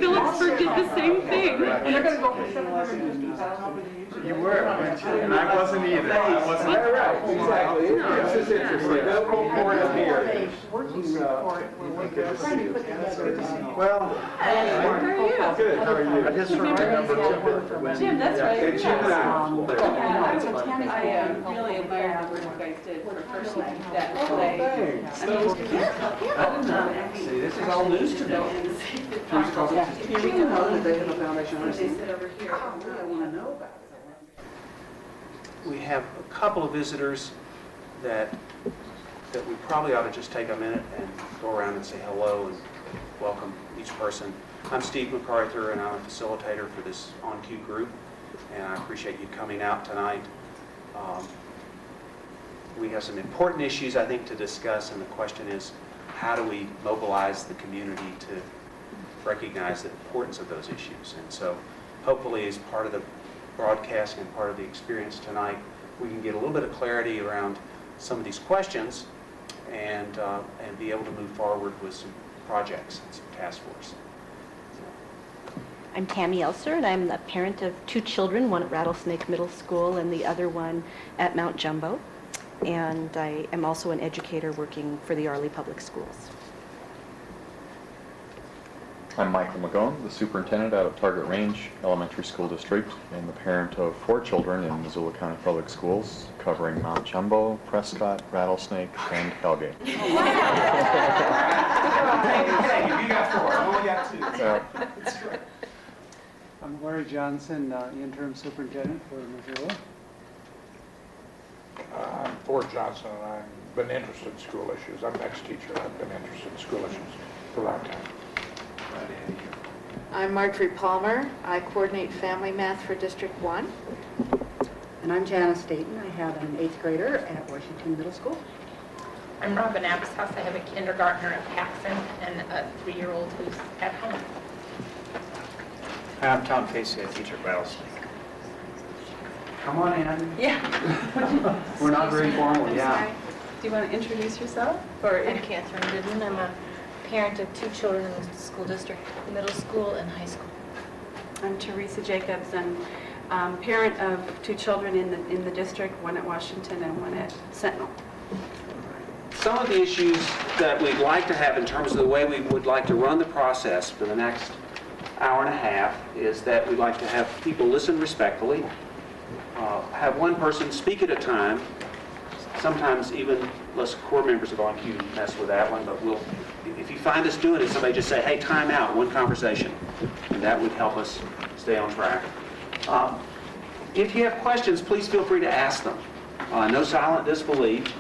Phillipsburg did the same thing. You're going to go for $750,000. You were, weren't you? And I wasn't either. I wasn't. Right, exactly. This is interesting. They'll go for it here. Working report. We're trying to put together. Well, How are you? good. How are you? I just remember Jim, that's right. Hey, Jim and I. I really admire the work you guys did for first night that play. Thanks. I mean, See, this is all news to me. Here we go. They have a foundation. They sit over here. I want to know about it. We have a couple of visitors that we probably ought to just take a minute and go around and say hello and welcome each person. I'm Steve MacArthur, and I'm a facilitator for this OnCue group, and I appreciate you coming out tonight. We have some important issues, I think, to discuss, and the question is, how do we mobilize the community to recognize the importance of those issues? And so, hopefully, as part of the broadcast and part of the experience tonight, we can get a little bit of clarity around some of these questions and be able to move forward with some projects and some task force. I'm Tammy Elser, and I'm the parent of two children, one at Rattlesnake Middle School and the other one at Mount Jumbo. And I am also an educator working for the Arley Public Schools. I'm Michael Magone, the superintendent out of Target Range Elementary School District and the parent of 4 children in Missoula County Public Schools, covering Mount Jumbo, Prescott, Rattlesnake, and Hellgate. Thank you. You got 4. I only got 2. So, I'm Larry Johnson, interim superintendent for Missoula. I'm Ford Johnson, and I've been interested in school issues. I'm an ex-teacher. I've been interested in school issues for a long time. I'm Marjorie Palmer. I coordinate family math for District 1. And I'm Janice Dayton. I have an 8th grader at Washington Middle School. I'm Robin Abishouse. I have a kindergartner at Paxton and a 3-year-old who's at home. I'm Tom Casey, a teacher at Rattlesnake. Come on in. Yeah. We're not very formal, yeah. Do you want to introduce yourself? Or I'm Catherine Goodman. I'm a parent of 2 children in the school district, middle school and high school. I'm Teresa Jacobs, and parent of 2 children in the district, one at Washington and one at Sentinel. Some of the issues that we'd like to have in terms of the way we would like to run the process for the next hour and a half is that we'd like to have people listen respectfully, have one person speak at a time. Sometimes even less core members of OnCue mess with that one, but if you find us doing it, somebody just say, hey, time out, one conversation. And that would help us stay on track. If you have questions, please feel free to ask them. No silent disbelief.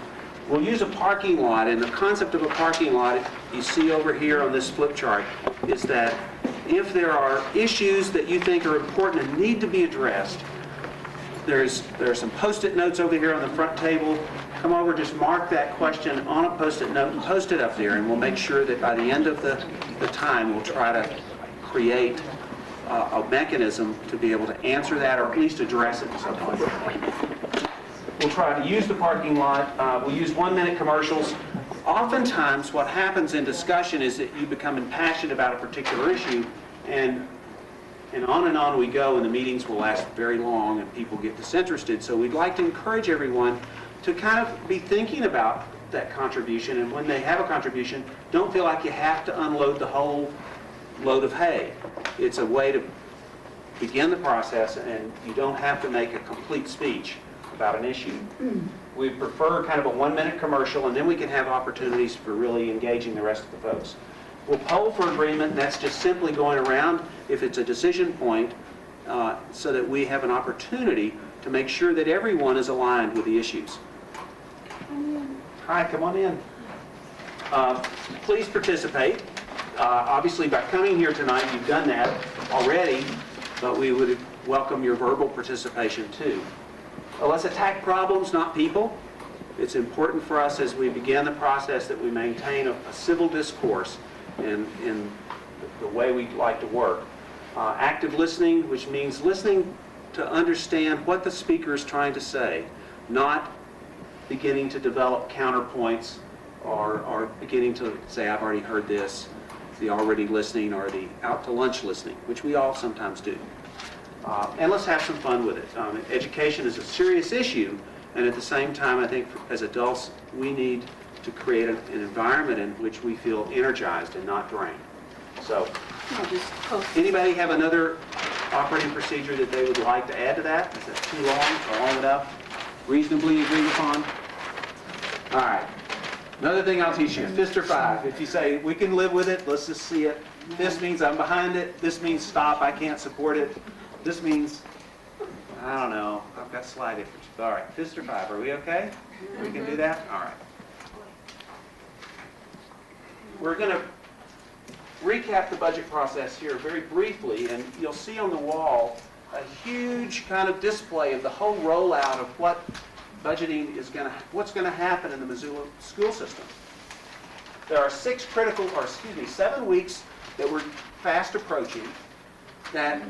We'll use a parking lot, and the concept of a parking lot, you see over here on this flip chart, is that if there are issues that you think are important and need to be addressed, there are some Post-it notes over here on the front table. Come over, just mark that question on a Post-it note and post it up there, and we'll make sure that by the end of the time, we'll try to create a mechanism to be able to answer that or at least address it in some way. We'll try to use the parking lot. We'll use 1-minute commercials. Oftentimes, what happens in discussion is that you become impassioned about a particular issue, and on we go, and the meetings will last very long, and people get disinterested. So we'd like to encourage everyone to kind of be thinking about that contribution, and when they have a contribution, don't feel like you have to unload the whole load of hay. It's a way to begin the process, and you don't have to make a complete speech about an issue. We prefer kind of a 1-minute commercial, and then we can have opportunities for really engaging the rest of the folks. We'll poll for agreement, and that's just simply going around, if it's a decision point, so that we have an opportunity to make sure that everyone is aligned with the issues. Hi, come on in. Please participate. Obviously, by coming here tonight, you've done that already, but we would welcome your verbal participation too. Let's attack problems, not people. It's important for us as we begin the process that we maintain a civil discourse in the way we like to work. Active listening, which means listening to understand what the speaker is trying to say, not beginning to develop counterpoints or beginning to say, I've already heard this, the already listening or the out to lunch listening, which we all sometimes do. And let's have some fun with it. Education is a serious issue, and at the same time, I think as adults, we need to create an environment in which we feel energized and not drained. So, I'll just post. anybody have another operating procedure that they would like to add to that? Is that too long or long enough? Reasonably agreed upon? All right. Another thing I'll teach you, fist or five. If you say, we can live with it, let's just see it. Fist means I'm behind it. This means stop, I can't support it. This means, I don't know, I've got slight difference. All right, fist or five, are we okay? We can do that? All right. We're going to recap the budget process here very briefly, and you'll see on the wall a huge kind of display of the whole rollout of what budgeting is what's going to happen in the Missoula school system. There are 7 weeks that we're fast approaching that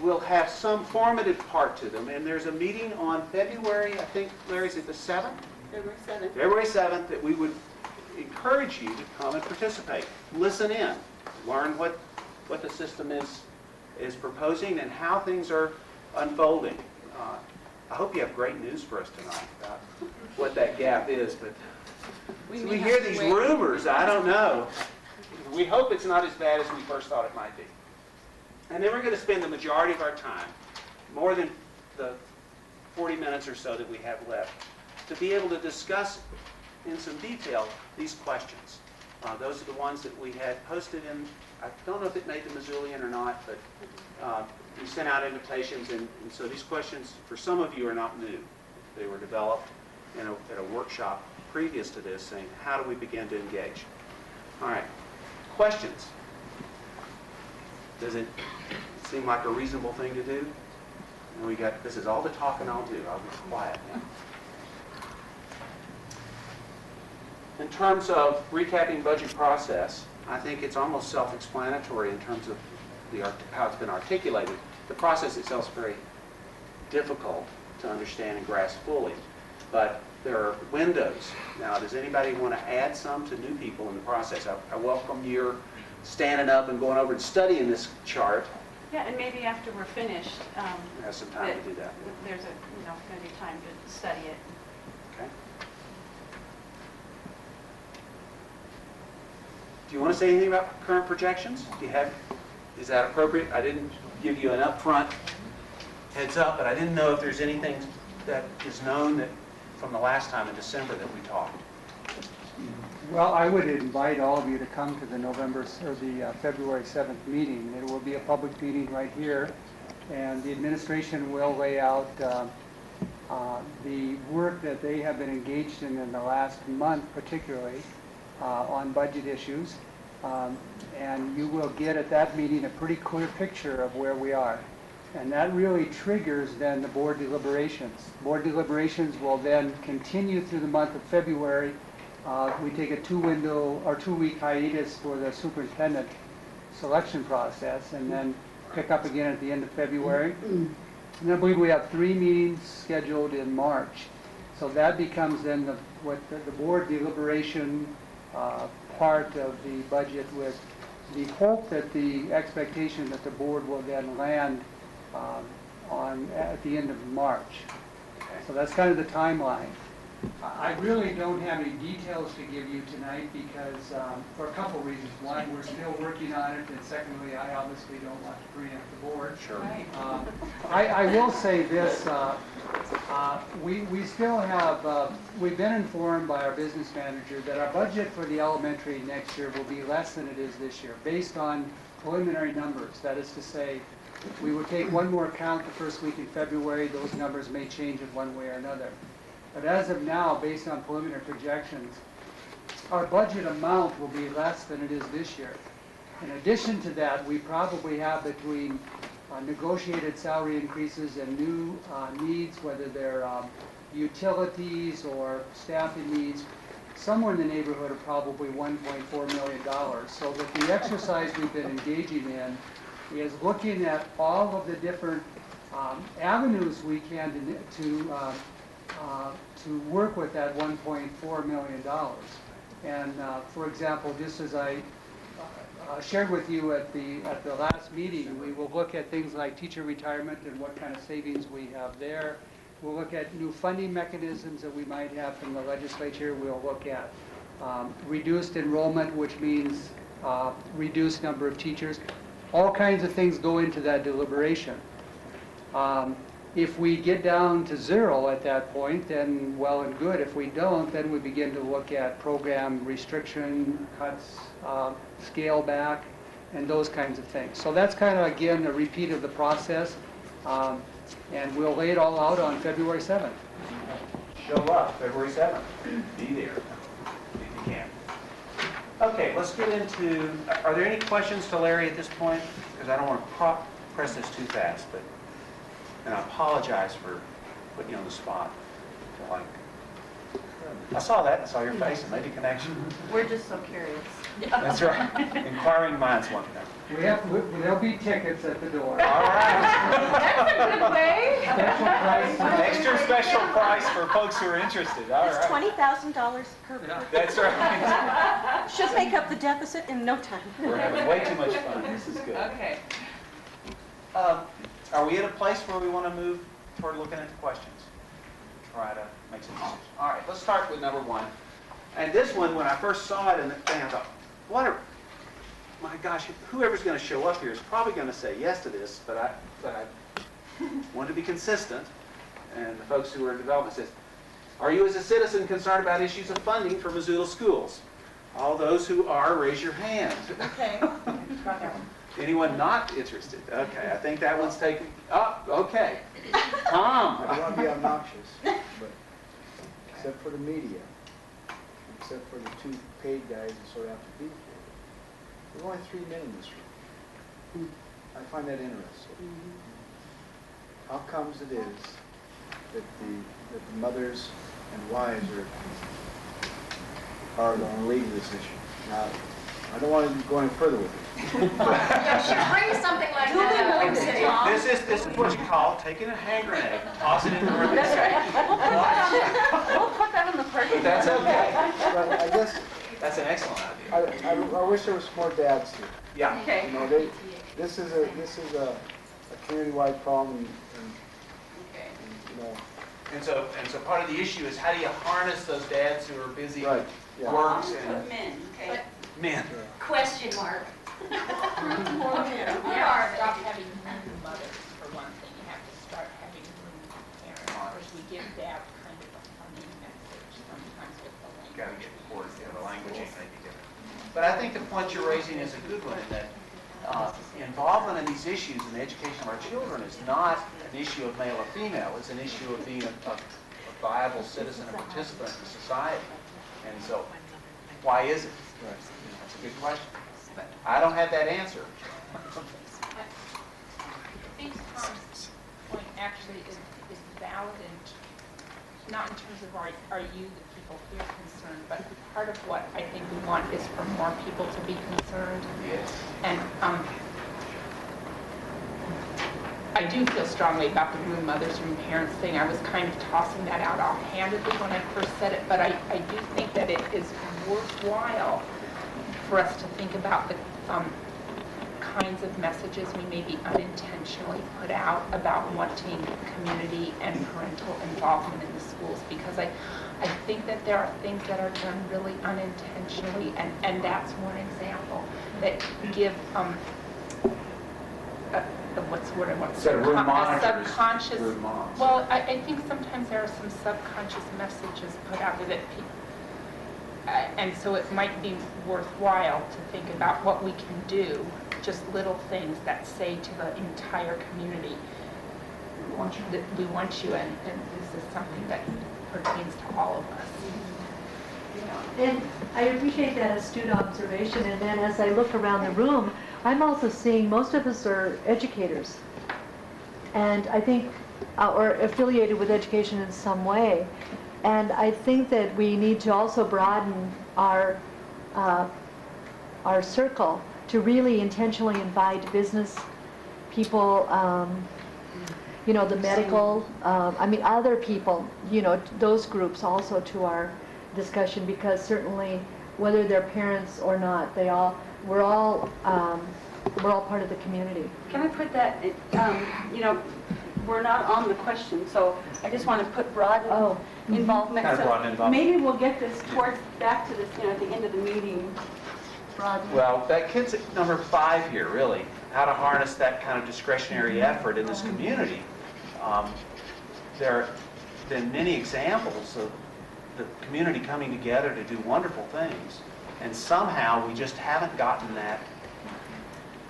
will have some formative part to them, and there's a meeting on February, I think, Larry, is it the 7th? February 7th. February 7th, that we would encourage you to come and participate. Listen in. Learn what the system is proposing and how things are unfolding. I hope you have great news for us tonight about what that gap is, but we hear these rumors. I don't know. We hope it's not as bad as we first thought it might be. And then we're going to spend the majority of our time, more than the 40 minutes or so that we have left, to be able to discuss in some detail these questions. Those are the ones that we had posted in, I don't know if it made the Missoulian or not, but we sent out invitations, and so these questions, for some of you, are not new. They were developed at a workshop previous to this, saying, how do we begin to engage? All right, questions? Does it seem like a reasonable thing to do? And this is all the talking I'll do. I'll be quiet now. In terms of recapping budget process, I think it's almost self-explanatory in terms of how it's been articulated. The process itself is very difficult to understand and grasp fully, but there are windows. Now, does anybody want to add some to new people in the process? I welcome your standing up and going over and studying this chart. Yeah, and maybe after we're finished, We have some time to do that. There's going to be time to study it. Okay. Do you want to say anything about current projections? Is that appropriate? I didn't give you an upfront heads up, but I didn't know if there's anything that is known from the last time in December that we talked. Well, I would invite all of you to come to the February 7th meeting. It will be a public meeting right here, and the administration will lay out the work that they have been engaged in the last month, particularly on budget issues. And you will get at that meeting a pretty clear picture of where we are. And that really triggers then the board deliberations. Board deliberations will then continue through the month of February. We take a 2-week hiatus for the superintendent selection process, and then pick up again at the end of February. And I believe we have 3 meetings scheduled in March. So that becomes then the board deliberation part of the budget, with the hope that the expectation that the board will then land at the end of March. So that's kind of the timeline. I really don't have any details to give you tonight because, for a couple reasons. One, we're still working on it, and secondly, I obviously don't want to preempt the board. Sure. I will say this, we still have, we've been informed by our business manager that our budget for the elementary next year will be less than it is this year, based on preliminary numbers. That is to say, we would take one more count the first week in February. Those numbers may change in one way or another. But as of now, based on preliminary projections, our budget amount will be less than it is this year. In addition to that, we probably have between negotiated salary increases and new needs, whether they're utilities or staffing needs, somewhere in the neighborhood of probably $1.4 million. So that the exercise we've been engaging in is looking at all of the different avenues we can to work with that $1.4 million. And for example, just as I shared with you at the last meeting. We will look at things like teacher retirement and what kind of savings we have there. We'll look at new funding mechanisms that we might have from the legislature. We'll look at reduced enrollment, which means reduced number of teachers. All kinds of things go into that deliberation. If we get down to 0 at that point, then well and good. If we don't, then we begin to look at program restriction, cuts, scale back, and those kinds of things. So that's kind of, again, a repeat of the process. And we'll lay it all out on February 7th. Show up, February 7th. Be there, if you can. Okay, let's get into, are there any questions to Larry at this point? Because I don't want to press this too fast, but, and I apologize for putting you on the spot. I saw that, I saw your face, and made a connection. We're just so curious. That's right. Inquiring minds want to know. There'll be tickets at the door. All right. That's a good way. Special price. Extra special price for folks who are interested. All It's right. $20,000 per person. That's right. Should make up the deficit in no time. We're having way too much fun. This is good. Okay. Are we at a place where we want to move toward looking at the questions? Try to make some decisions. All right, let's start with number 1. And this one, when I first saw it in the thing, I thought, my gosh, whoever's going to show up here is probably going to say yes to this, but I want to be consistent. And the folks who are in development says, are you as a citizen concerned about issues of funding for Missoula schools? All those who are, raise your hand. Okay. Anyone not interested? Okay, I think that one's taken. Oh, okay. Tom. I don't want to be obnoxious, but except for the media, except for the 2 paid guys that sort of have to be here, there are only 3 men in this room. I find that interesting. How comes it is that the mothers and wives are going to lead this issue? Now, I don't want to go any further with it. Yeah, sure, bring something like that. This is what you call taking a hand grenade, toss it in the river. We'll put that on the parking lot. That's okay. But I guess That's an excellent idea. I wish there was more dads here. Yeah. Okay. You know, this is a community-wide problem, and you know. And so part of the issue is how do you harness those dads who are busy Right, with yeah. works and Men, okay. men. Question mark. We are stop having room mothers, for one thing. You have to start having room parents. Of course, we give dad kind of a funny message sometimes with the language. Got to get forward, the language may be different. But I think the point you're raising is a good one, in that involvement in these issues in the education of our children is not an issue of male or female. It's an issue of being a viable citizen and participant in society. And so, why is it? That's a good question. But I don't have that answer. I think Tom's point actually is valid, and not in terms of are you the people here concerned, but part of what I think we want is for more people to be concerned. Yes. And I do feel strongly about the room mothers, room parents thing. I was kind of tossing that out offhandedly when I first said it, but I do think that it is worthwhile for us to think about the kinds of messages we maybe unintentionally put out about wanting community and parental involvement in the schools, because I think that there are things that are done really unintentionally, and that's one example that give what's the word I want? Room monitors. Subconscious. Room moms. Well, I think sometimes there are some subconscious messages put out there that people. And so it might be worthwhile to think about what we can do, just little things that say to the entire community, that we want you, and this is something that pertains to all of us. And I appreciate that astute observation, and then as I look around the room, I'm also seeing most of us are educators, and I think, or affiliated with education in some way. And I think that we need to also broaden our circle to really intentionally invite business people, the medical, other people, those groups also to our discussion, because certainly whether they're parents or not. We're all part of the community. Can I put that, you know, we're not on the question, so I just want to put broad involvement. Kind of So broad involvement. Maybe we'll get this back to this, you know, at the end of the meeting. Broad. Well, that kid's at number 5 here, really. How to harness that kind of discretionary effort in this community. There have been many examples of the community coming together to do wonderful things, and somehow we just haven't gotten that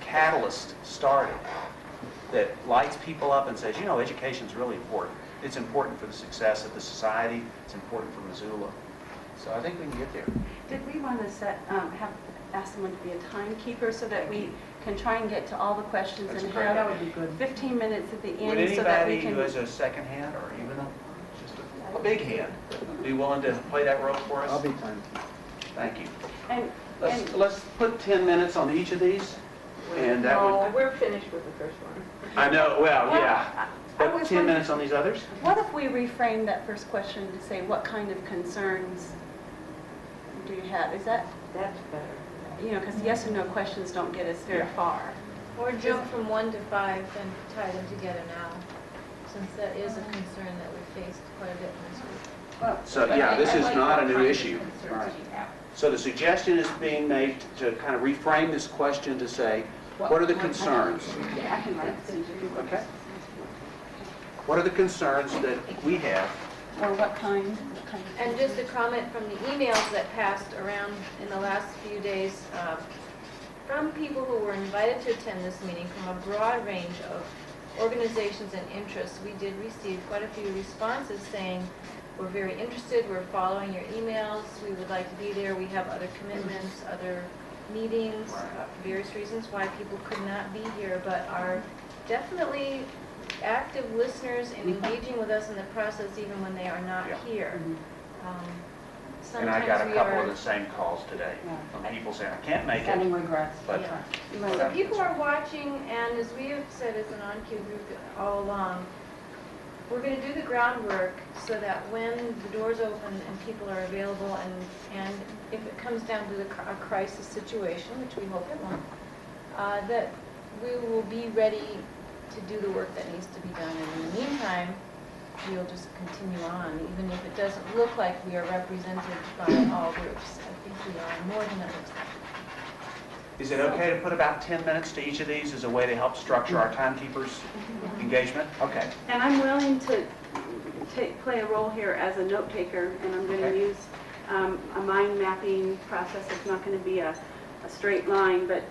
catalyst started that lights people up and says, you know, education's really important. It's important for the success of the society. It's important for Missoula. So I think we can get there. Did we want to ask someone to be a timekeeper so that we can try and get to all the questions That's and a great have idea. 15 minutes at the Would end so that we anybody can... who has a second hand or even just a big hand be willing to play that role for us? I'll be timekeeper. Thank you. And Let's put 10 minutes on each of these, and that would... We're finished with the first one. I know, well, yeah. I But was 10 wondering- minutes on these others? What if we reframe that first question to say, what kind of concerns do you have? Is that, That's better. you know, because yes and no questions don't get us very far. Or jump from 1 to 5 and tie them together now, since that is a concern that we faced quite a bit in this week. So, yeah, this is not a new issue. Right. So the suggestion is being made to kind of reframe this question to say, what are the concerns? Yeah, I can write it. Okay. What are the concerns that we have? Or what kind? And just a comment from the emails that passed around in the last few days from people who were invited to attend this meeting from a broad range of organizations and interests. We did receive quite a few responses saying, we're very interested, we're following your emails, we would like to be there, we have other commitments, other meetings, various reasons why people could not be here, but are definitely active listeners and engaging with us in the process even when they are not here. And I got a Sometimes we couple are- of the same calls today from people saying, I can't make Sending it. regrets. But Yeah. So people are watching, and as we have said as an OnCue group all along, we're going to do the groundwork so that when the doors open and people are available, and if it comes down to a crisis situation, which we hope it won't, that we will be ready to do the work that needs to be done. And in the meantime, we'll just continue on, even if it doesn't look like we are represented by all groups. I think we are more than it looks like. is it okay to put about 10 minutes to each of these as a way to help structure our timekeepers' engagement? Okay. And I'm willing to play a role here as a note taker, and I'm going to Okay. use a mind mapping process. It's not going to be a straight line, but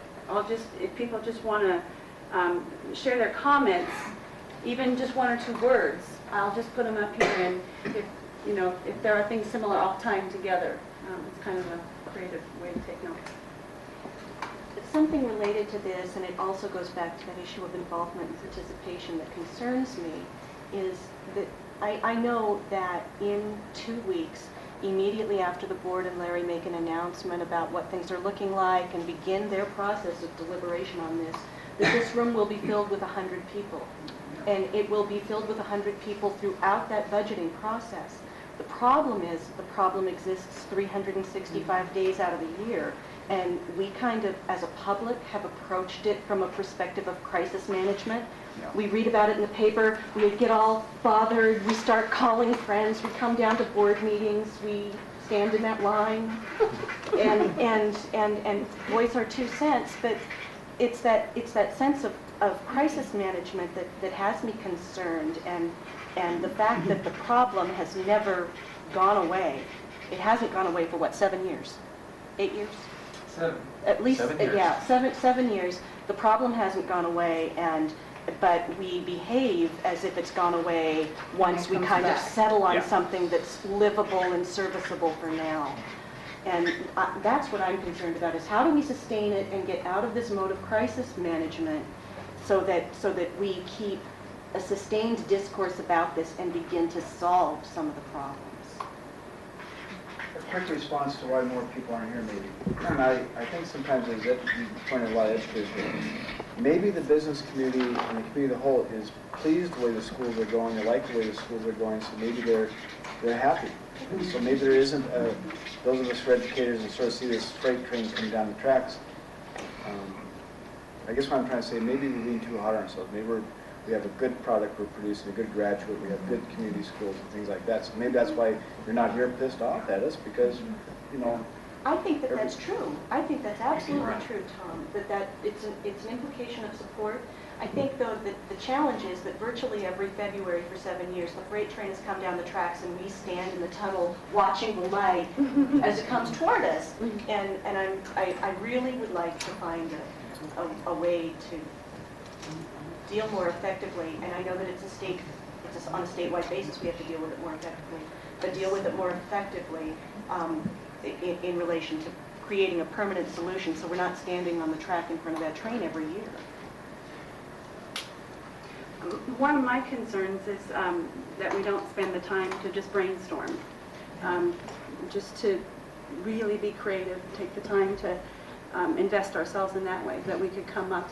if people just want to share their comments, even just 1 or 2 words, I'll just put them up here, and if there are things similar, I'll tie them together. It's kind of a creative way to take notes. Something related to this, and it also goes back to that issue of involvement and participation that concerns me, is that I know that in 2 weeks, immediately after the board and Larry make an announcement about what things are looking like and begin their process of deliberation on this, that this room will be filled with 100 people. And it will be filled with 100 people throughout that budgeting process. The problem is, the problem exists 365 days out of the year. And we kind of, as a public, have approached it from a perspective of crisis management. We read about it in the paper, we get all bothered, we start calling friends, we come down to board meetings, we stand in that line and voice our 2 cents. But it's that sense of crisis management that has me concerned, and the fact that the problem has never gone away. It hasn't gone away for what, 7 years? 8 years? 7. At least, 7 years. yeah, 7 years. The problem hasn't gone away, but we behave as if it's gone away once we kind of settle on something that's livable and serviceable for now. And that's what I'm concerned about, is how do we sustain it and get out of this mode of crisis management so that we keep a sustained discourse about this and begin to solve some of the problems. A quick response to why more people aren't here, maybe. And I think sometimes, as you pointed a lot of educators, maybe the business community and the community as a whole is pleased the way the schools are going, they like the way the schools are going, so maybe they're they're happy. So maybe there isn't, those of us who are educators and sort of see this freight train coming down the tracks, I guess what I'm trying to say, maybe we're being too hard on ourselves. Maybe we have a good product we're producing, a good graduate, we have good community schools and things like that. So maybe that's why you're not here pissed off at us, because, you know. I think that that's true. I think that's absolutely true, Tom, that it's an implication of support. I think, though, that the challenge is that virtually every February for 7 years, the freight train has come down the tracks and we stand in the tunnel watching the light as it comes toward us. And I really would like to find a way to deal more effectively. And I know that it's on a statewide basis, we have to deal with it more effectively, but deal with it more effectively in relation to creating a permanent solution so we're not standing on the track in front of that train every year. One of my concerns is that we don't spend the time to just brainstorm, just to really be creative, take the time to invest ourselves in that way, that we could come up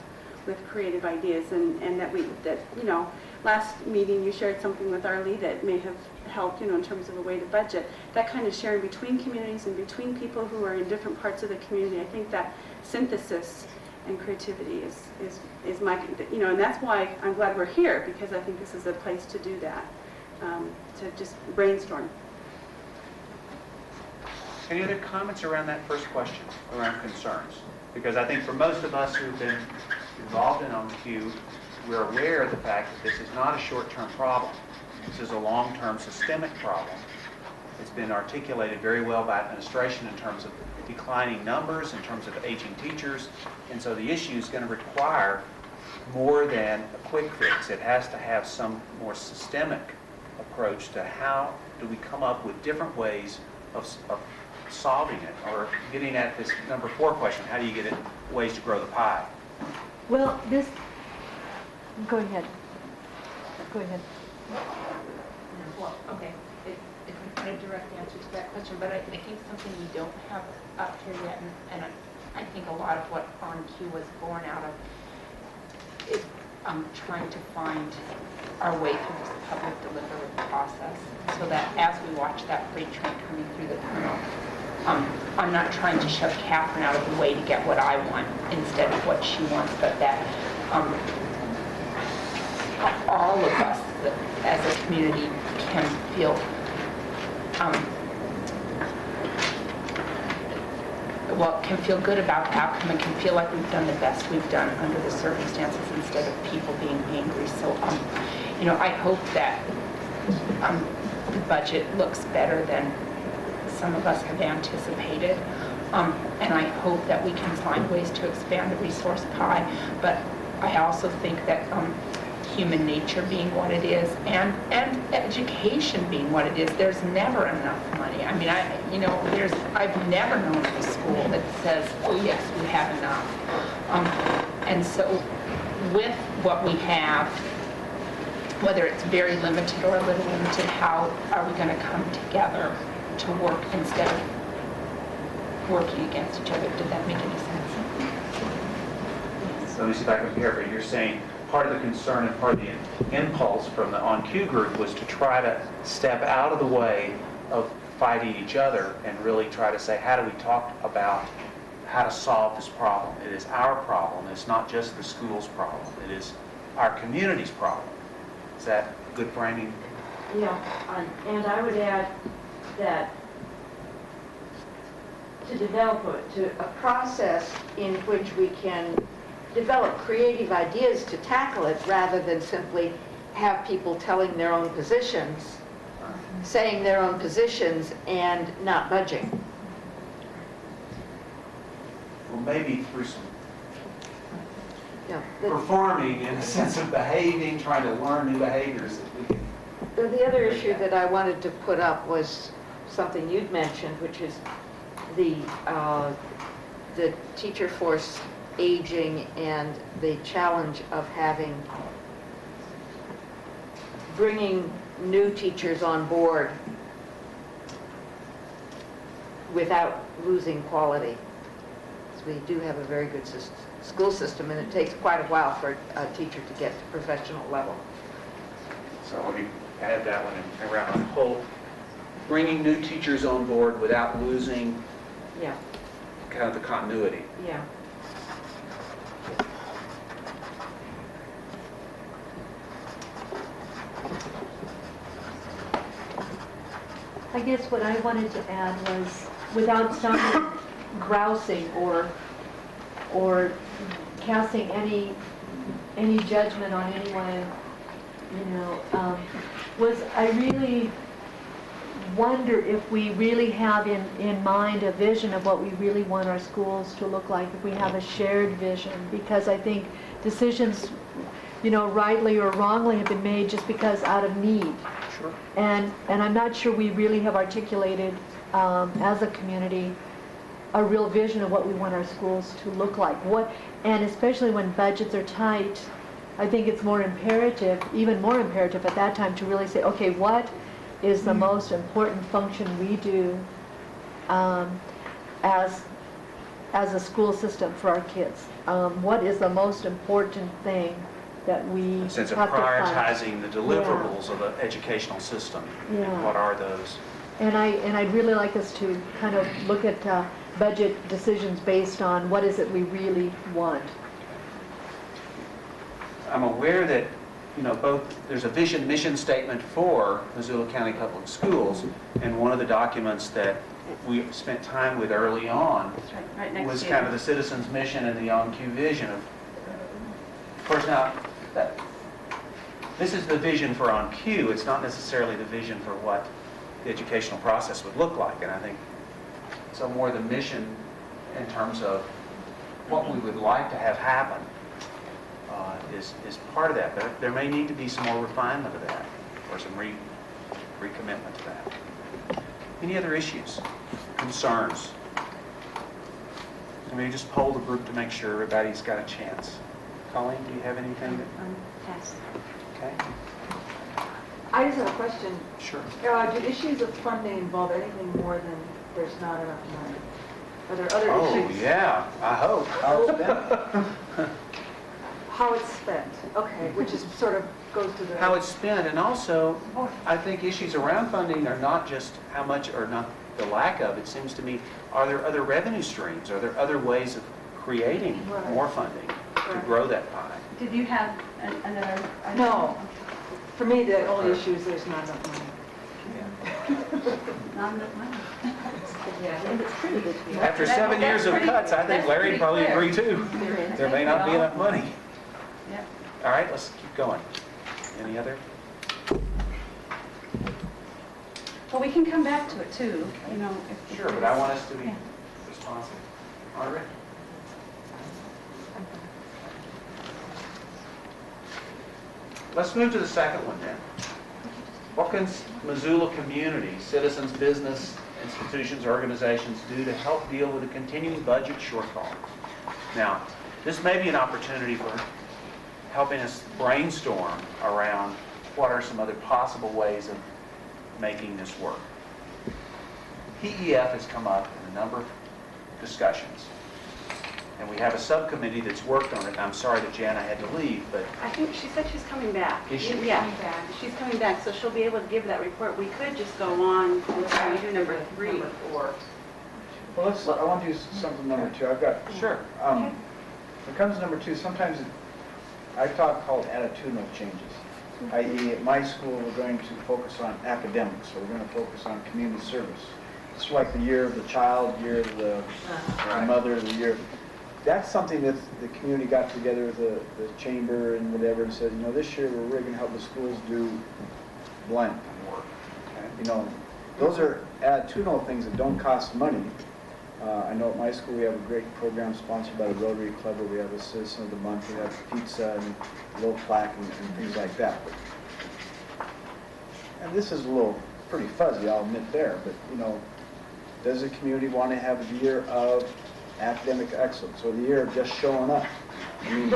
with creative ideas, and that you know, last meeting you shared something with Arlie that may have helped, you know, in terms of a way to budget. That kind of sharing between communities and between people who are in different parts of the community, I think that synthesis and creativity is my, you know, and that's why I'm glad we're here, because I think this is a place to do that, to just brainstorm. Any other comments around that first question, around concerns? Because I think for most of us who've been involved in OnCue, we're aware of the fact that this is not a short-term problem. This is a long-term systemic problem. It's been articulated very well by administration in terms of declining numbers, in terms of aging teachers, and so the issue is going to require more than a quick fix. It has to have some more systemic approach to how do we come up with different ways of solving it, or getting at this number 4 question, how do you get it ways to grow the pie? Well, go ahead. Go ahead. Well, okay, it's not a direct answer to that question, but I think something we don't have up here yet, and I think a lot of what OnCue was born out of is trying to find our way through this public delivery process, so that as we watch that freight train coming through the tunnel, I'm not trying to shove Catherine out of the way to get what I want instead of what she wants, but that all of us as a community can feel can feel good about the outcome and can feel like we've done the best we've done under the circumstances instead of people being angry. So, you know, I hope that the budget looks better than some of us have anticipated, and I hope that we can find ways to expand the resource pie. But I also think that human nature being what it is, and education being what it is, there's never enough money. I mean, I've never known of a school that says, oh yes, we have enough. And so with what we have, whether it's very limited or a little limited, how are we going to come together to work instead of working against each other? Did that make any sense? So let me see if I can paraphrase. You're saying part of the concern and part of the impulse from the OnCue group was to try to step out of the way of fighting each other and really try to say, how do we talk about how to solve this problem? It is our problem. It's not just the school's problem. It is our community's problem. Is that good framing? Yeah, and I would add that to develop a process in which we can develop creative ideas to tackle it rather than simply have people telling their own positions, saying their own positions and not budging. Well, maybe through some Yeah. performing in a sense of behaving, trying to learn new behaviors that we can. The other issue that I wanted to put up was something you'd mentioned, which is the teacher force aging and the challenge of bringing new teachers on board without losing quality. So we do have a very good school system, and it takes quite a while for a teacher to get to professional level. So let me add that one around hope. bringing new teachers on board without losing Yeah, kind of the continuity. yeah. I guess what I wanted to add was, without sounding grousing or casting any judgment on anyone, was I really wonder if we really have in mind a vision of what we really want our schools to look like, if we have a shared vision, because I think decisions, rightly or wrongly, have been made just because out of need. Sure. And I'm not sure we really have articulated, as a community, a real vision of what we want our schools to look like. And especially when budgets are tight, I think it's more imperative, even more imperative at that time, to really say, okay, what is the most important function we do as a school system for our kids? What is the most important thing that we In the sense of have to fund? prioritizing the deliverables of the educational system. Yeah. And what are those? And I'd really like us to kind of look at budget decisions based on what is it we really want. I'm aware that, there's a vision mission statement for Missoula County Public Schools, and one of the documents that we spent time with early on Right next was to kind you. of the citizens' mission and the OnCue vision of course, now, this is the vision for OnCue. It's not necessarily the vision for what the educational process would look like. And I think so more the mission in terms of what we would like to have happen is part of that. There may need to be some more refinement of that, or some recommitment to that. Any other issues, concerns? Maybe just poll the group to make sure everybody's got a chance. Colleen, do you have anything that... Pass. Okay, I just have a question. sure. Do issues of funding involve anything more than there's not enough money? Are there other Oh, issues? yeah, I hope. How it's spent, okay, which is sort of goes to the... How it's spent, and also, I think issues around funding are not just how much, or not the lack of, it seems to me, are there other revenue streams? Are there other ways of creating Right. more funding to Right. grow that pie? Did you have another? No. For me, the only issue is there's not enough money. Not enough money. Yeah, I think it's pretty good. After 7 years of cuts, I think Larry would probably agree too. There may not be enough money. Yep. All right, let's keep going. Any other? Well, we can come back to it too, if... Sure, but I want us to be responsive. Margaret? Let's move to the second one then. What can Missoula community, citizens, business, institutions, organizations do to help deal with a continuing budget shortfall? Now, this may be an opportunity for helping us brainstorm around what are some other possible ways of making this work. PEF has come up in a number of discussions. And we have a subcommittee that's worked on it. I'm sorry that Jana had to leave, but I think she said she's coming back. Is she? Yeah, she's coming back, so she'll be able to give that report. We could just go on to do number 3. Well, I want to do something number 2. I've got, sure. when it comes to number 2, sometimes I called attitudinal changes. I.e., at my school, we're going to focus on academics, or we're going to focus on community service. It's like the year of the child, year of the mother, the year. That's something that the community got together with the chamber and whatever and said, this year we're really going to help the schools do blank work. Those are attitudinal things that don't cost money. I know at my school we have a great program sponsored by the Rotary Club where we have a Citizen of the Month, we have pizza and a little plaque and things like that. And this is a little pretty fuzzy, I'll admit there, but does the community want to have a year of academic excellence or the year of just showing up? I mean,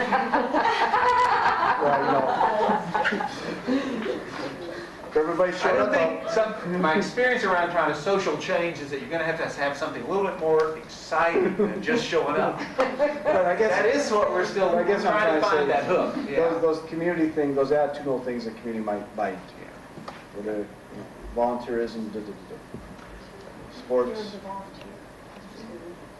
everybody I showing don't up. think, my experience around trying to social change is that you're going to have something a little bit more exciting than just showing up. But I guess That is what we're still I guess I'm trying to trying to say find that that hook. Yeah. those community things, those attitudinal things the community might bite into. Whether volunteerism, sports,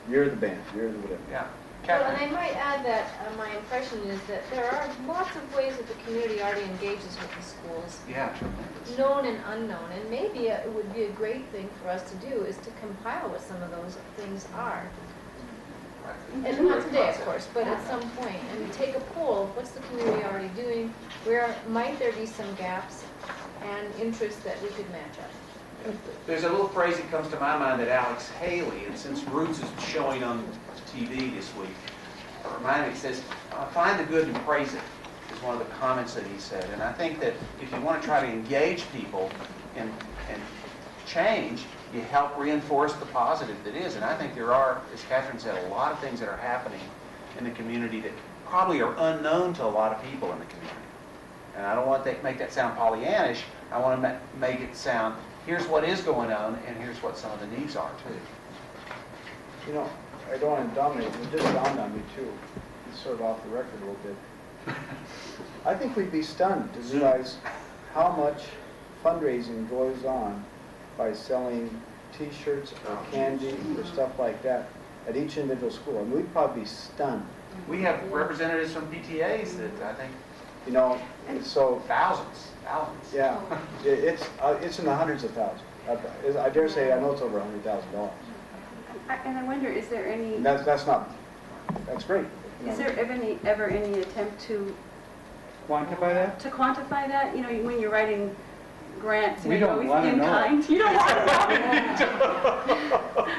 you're the band, you're the whatever. Yeah. Well, and I might add that my impression is that there are lots of ways that the community already engages with the schools, Yeah, tremendous. known and unknown, and maybe it would be a great thing for us to do is to compile what some of those things are. And not today, of course, but at some point, and take a poll, what's the community already doing? Where might there be some gaps and interests that we could match up? There's a little phrase that comes to my mind that Alex Haley, and since Roots is showing on TV this week, reminded me, it says, find the good and praise it, is one of the comments that he said. And I think that if you want to try to engage people and change, you help reinforce the positive that is. And I think there are, as Catherine said, a lot of things that are happening in the community that probably are unknown to a lot of people in the community. And I don't want to make that sound Pollyannish. I want to make it sound, here's what is going on, and here's what some of the needs are, too. You know, I don't want to dominate, it just dawned on me too, it's sort of off the record a little bit. I think we'd be stunned to realize how much fundraising goes on by selling T-shirts or candy or stuff like that at each individual school. And we'd probably be stunned. We have representatives from PTAs that I think, You know, so, thousands. yeah, it's in the hundreds of thousands. I dare say, I know it's over $100,000. And I wonder, is there any, That's not, that's great. You is know. there ever any attempt to Quantify that? quantify that? You know, when you're writing grants, We you don't always wanna in know. kind. You don't want to know.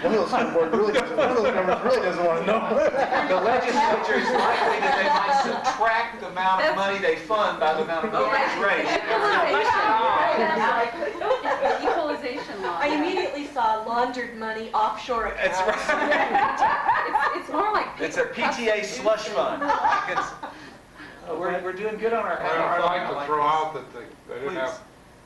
One of those board really doesn't, one of those members really doesn't want to know. The legislature is likely that they might subtract the amount of money they fund by the amount of money it's raised. Equalization law. I immediately saw laundered money offshore accounts. That's right. It's more like. It's a PTA slush fund. We're doing good on our. I'd like to throw this. out that they didn't Please. have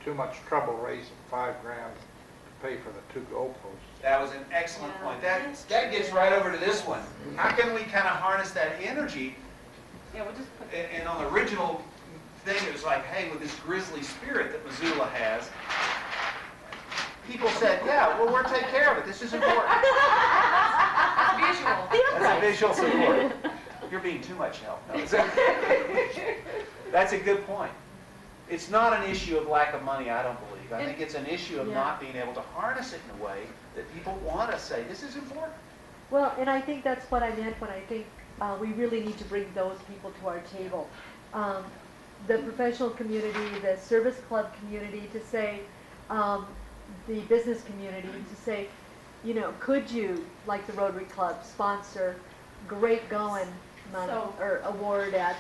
too much trouble raising $5,000 to pay for the 2 goalposts. That was an excellent point. That gets right over to this one. How can we kind of harness that energy? Yeah, we'll just put. And on the original thing, it was like, hey, with this grisly spirit that Missoula has, people said, yeah, well, we're taking care of it. This is important. Visual. That's a visual support. You're being too much help. No, that's a good point. It's not an issue of lack of money, I don't believe. I think it's an issue of not being able to harness it in a way that people want to say, this is important. Well, and I think that's what I meant when I think we really need to bring those people to our table. The professional community, the service club community, to say, the business community, to say, you know, could you, like the Rotary Club, sponsor great going money or award at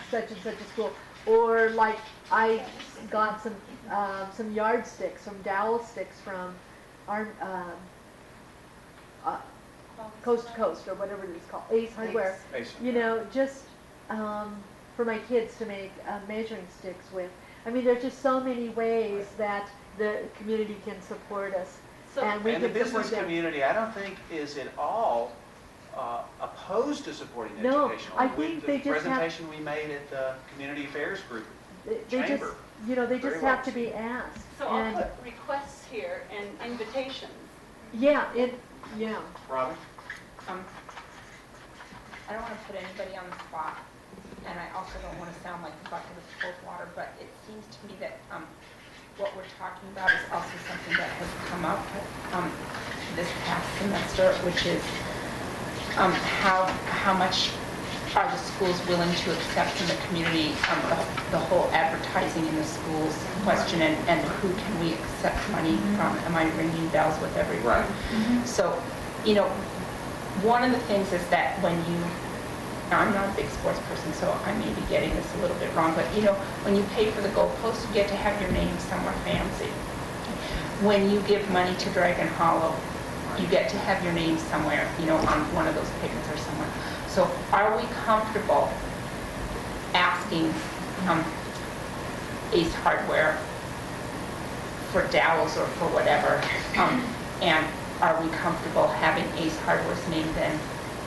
such and such a school? Or like I got some yardsticks, some dowel sticks from our Coast to Coast or whatever it is called, Ace Hardware. Ace. You know, just for my kids to make measuring sticks with. I mean, there's just so many ways that the community can support us. And we And the can support business them. community, I don't think is at all opposed to supporting the No, educational. I think they just have- The presentation we made at the Community Affairs Group They just, Chamber. you know, they Very just well. have to be asked. So I'll And put requests here and invitations. yeah, Robin? I don't want to put anybody on the spot, and I also don't want to sound like the bucket of cold water, but it seems to me that what we're talking about is also something that has come up this past semester, which is how much are the schools willing to accept from the community the whole advertising in the schools question, and who can we accept money from? Am I ringing bells with everyone? Right. So, you know, one of the things is that when you, now I'm not a big sports person, so I may be getting this a little bit wrong, but you know, when you pay for the goalpost, you get to have your name somewhere fancy. When you give money to Dragon Hollow, you get to have your name somewhere, you know, on one of those pigments or somewhere. So are we comfortable asking Ace Hardware for dowels or for whatever? And are we comfortable having Ace Hardware's name then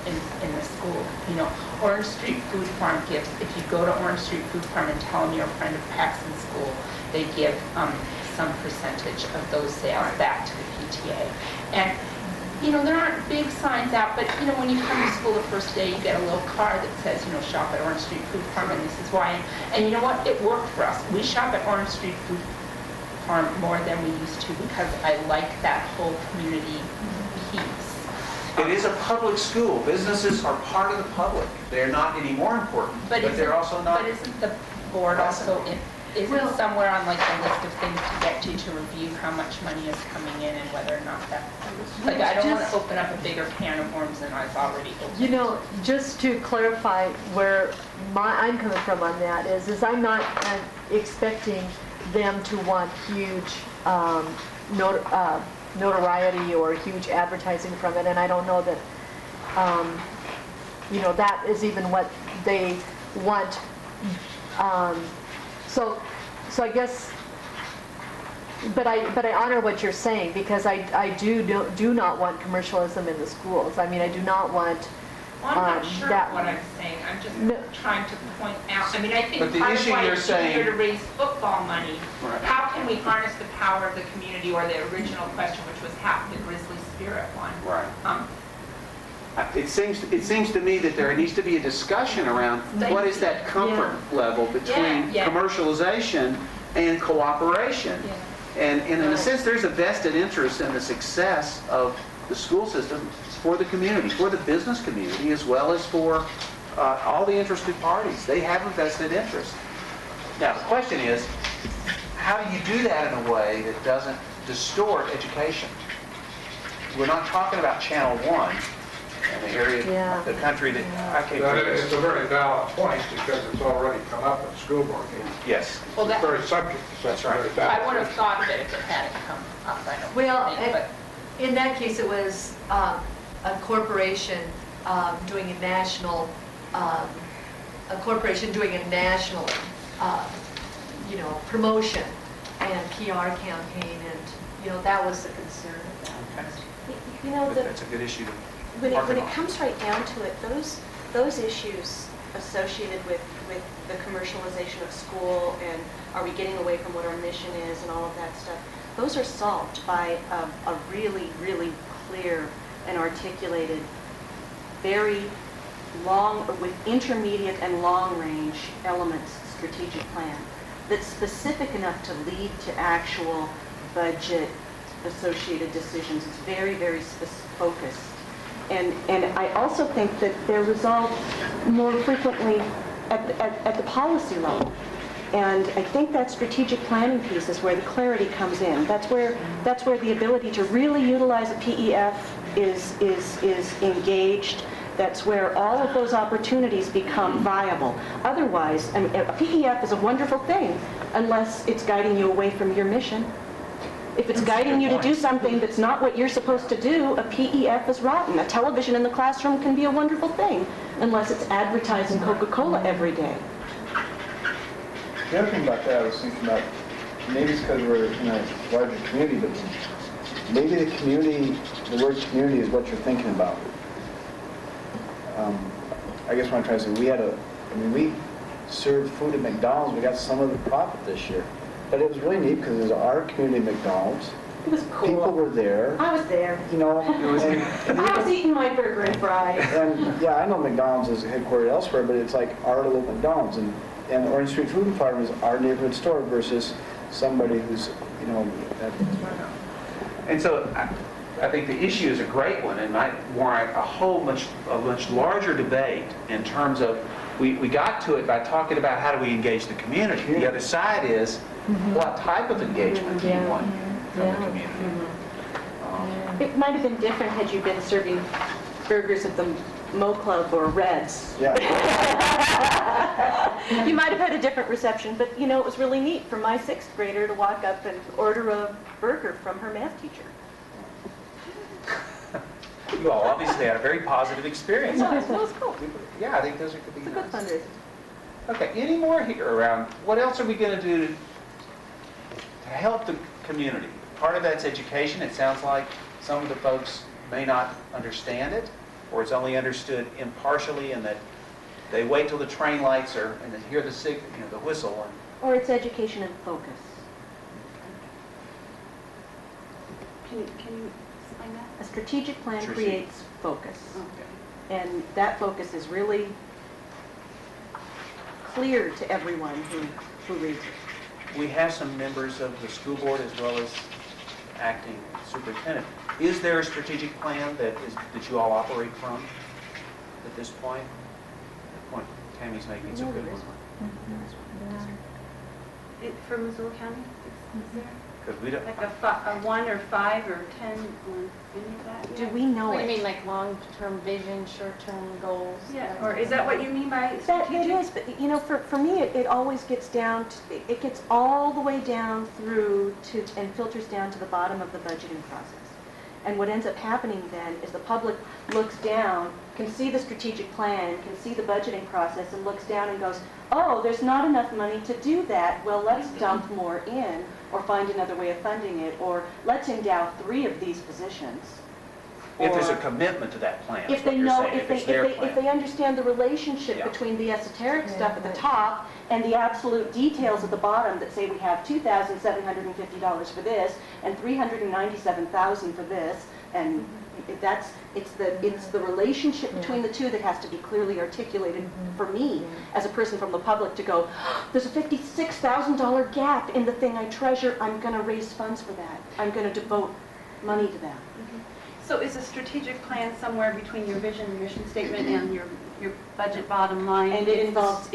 in the school. You know, Orange Street Food Farm gives, if you go to Orange Street Food Farm and tell them you're a friend of Paxton School, they give some percentage of those sales back to the PTA. And, you know, there aren't big signs out, but, you know, when you come to school the first day, you get a little card that says, you know, shop at Orange Street Food Farm, and this is why. And you know what? It worked for us. We shop at Orange Street Food Farm more than we used to because I like that whole community piece. It is a public school. Businesses are part of the public. They're not any more important, but they're also not. But isn't the board also isn't somewhere on like the list of things to get to review how much money is coming in and whether or not that, like, I don't want to open up a bigger can of worms than I've already opened. You know, just to clarify where I'm coming from on that is I'm not expecting them to want huge notoriety or huge advertising from it, and I don't know that, you know, that is even what they want. So I guess, but I honor what you're saying because I do not want commercialism in the schools. I mean, I do not want. Well, I'm not sure what I'm saying. I'm just trying to point out. I mean, I think But the part of issue why you're it's saying- easier to raise football money. Right. How can we harness the power of the community, or the original question, which was half the Grizzly Spirit one? Right. It seems to me that there needs to be a discussion around what is that comfort level between Yeah. commercialization and cooperation. Yeah. And in a sense, there's a vested interest in the success of the school system for the community, for the business community, as well as for all the interested parties. They have a vested interest. Now, the question is, how do you do that in a way that doesn't distort education? We're not talking about Channel 1 in the area of the country that I came from. It's a very valid point because it's already come up in school board meetings. Yes. Well, It's that, very subject to such very valid. I would have thought of it if it hadn't come up. I don't Well, think, but in that case, it was a corporation doing a national, you know, promotion and PR campaign, and, you know, that was the concern of that. You know, That's a good issue to when market it on. comes right down to it, those issues associated with the commercialization of school and are we getting away from what our mission is and all of that stuff, those are solved by a really, really clear and articulated, very long, with intermediate and long-range elements, strategic plan that's specific enough to lead to actual budget associated decisions. It's very, very focused. And I also think that they're resolved more frequently at the policy level. And I think that strategic planning piece is where the clarity comes in. That's where the ability to really utilize a PEF is engaged. That's where all of those opportunities become viable. Otherwise, I mean, a PEF is a wonderful thing unless it's guiding you away from your mission. If it's guiding you to do something that's not what you're supposed to do, a PEF is rotten. A television in the classroom can be a wonderful thing unless it's advertising Coca-Cola every day. The other thing about that, I was thinking about, maybe it's because we're in a larger community, but maybe the community, the word community is what you're thinking about. I guess what I'm trying to say, we served food at McDonald's, we got some of the profit this year. But it was really neat because it was our community McDonald's. It was cool. People were there. I was there. You know, I was eating my burger and fries. And yeah, I know McDonald's is headquartered elsewhere, but it's like our little McDonald's. And Orange Street Food Farm is our neighborhood store versus somebody who's, you know. And so I think the issue is a great one and might warrant a much larger debate in terms of, we got to it by talking about how do we engage the community. The other side is, what type of engagement do you want from the community? It might have been different had you been serving burgers at the Mo Club or Reds. Yeah. You might have had a different reception, but you know, it was really neat for my 6th grader to walk up and order a burger from her math teacher. You all obviously had a very positive experience. It was cool. Yeah, I think those could be It's a good nice. fundraiser. Okay, any more here around, what else are we going to do to help the community? Part of that's education. It sounds like some of the folks may not understand it. or it's only understood impartially and that they wait till the train lights are, and then hear the the whistle, and Or it's education and focus. Can you explain that? A strategic plan Strategic. creates focus. Okay. And that focus is really clear to everyone who reads it. we have some members of the school board as well as acting superintendent. Is there a strategic plan that you all operate from at this point? The point Tammy's making is a good one. For Missoula County, is there Because we don't, like a 1 or 5 or 10 on any of that? Do we know What it? do you mean, like long-term vision, short-term goals? Yeah, or is that what you mean by That it strategic? is, but you know, for me, it always gets down, it gets all the way down through to, and filters down to the bottom of the budgeting process. And what ends up happening then is the public looks down, can see the strategic plan, can see the budgeting process, and looks down and goes, oh, there's not enough money to do that. Well, let's dump more in, or find another way of funding it, or let's endow 3 of these positions. if there's a Or- commitment to that plan, is If what they you're know, saying, if they, it's their if they plan. understand the relationship Yeah. between the esoteric stuff at the top and the absolute details at the bottom that say we have $2,750 for this and $397,000 for this, and it's the relationship between the two that has to be clearly articulated for me as a person from the public to go, there's a $56,000 gap in the thing I treasure, I'm going to raise funds for that. I'm going to devote money to that. So is a strategic plan somewhere between your vision and mission statement and your budget bottom line? And it involves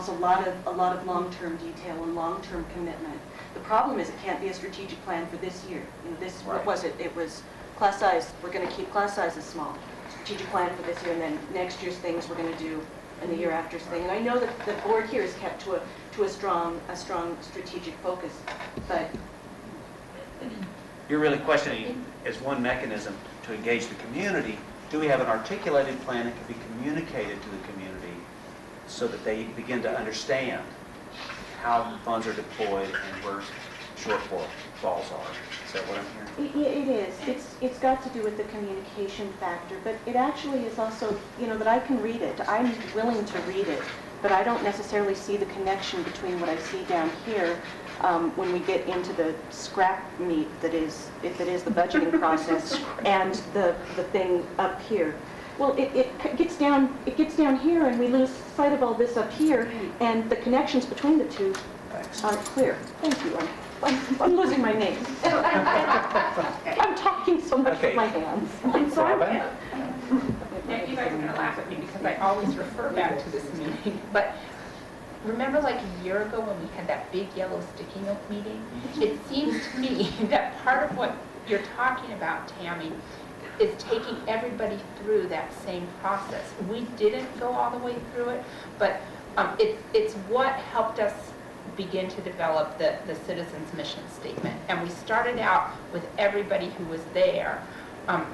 a lot of long-term detail and long-term commitment. The problem is it can't be a strategic plan for this year. You know, what Right. was it? It was class size, we're going to keep class sizes small. Strategic plan for this year, and then next year's things we're going to do, and the year after's thing. And I know that the board here is kept to a strong strategic focus, but You're really questioning, as one mechanism to engage the community, do we have an articulated plan that can be communicated to the community so that they begin to understand how funds are deployed and where shortfalls are? Is that what I'm hearing? it is. It's got to do with the communication factor, but it actually is also, you know, that I can read it. I'm willing to read it, but I don't necessarily see the connection between what I see down here when we get into the scrap meat that is the budgeting process and the thing up here. Well, it gets down here, and we lose sight of all this up here, and the connections between the two aren't clear. Thank you. I'm losing my name. I'm talking so much with my hands. And so Robin? Yeah, you guys are gonna laugh at me because I always refer back to this meeting, but remember like a year ago when we had that big yellow sticky note meeting? It seems to me that part of what you're talking about, Tammy, is taking everybody through that same process. We didn't go all the way through it, but it's what helped us begin to develop the citizens' mission statement. And we started out with everybody who was there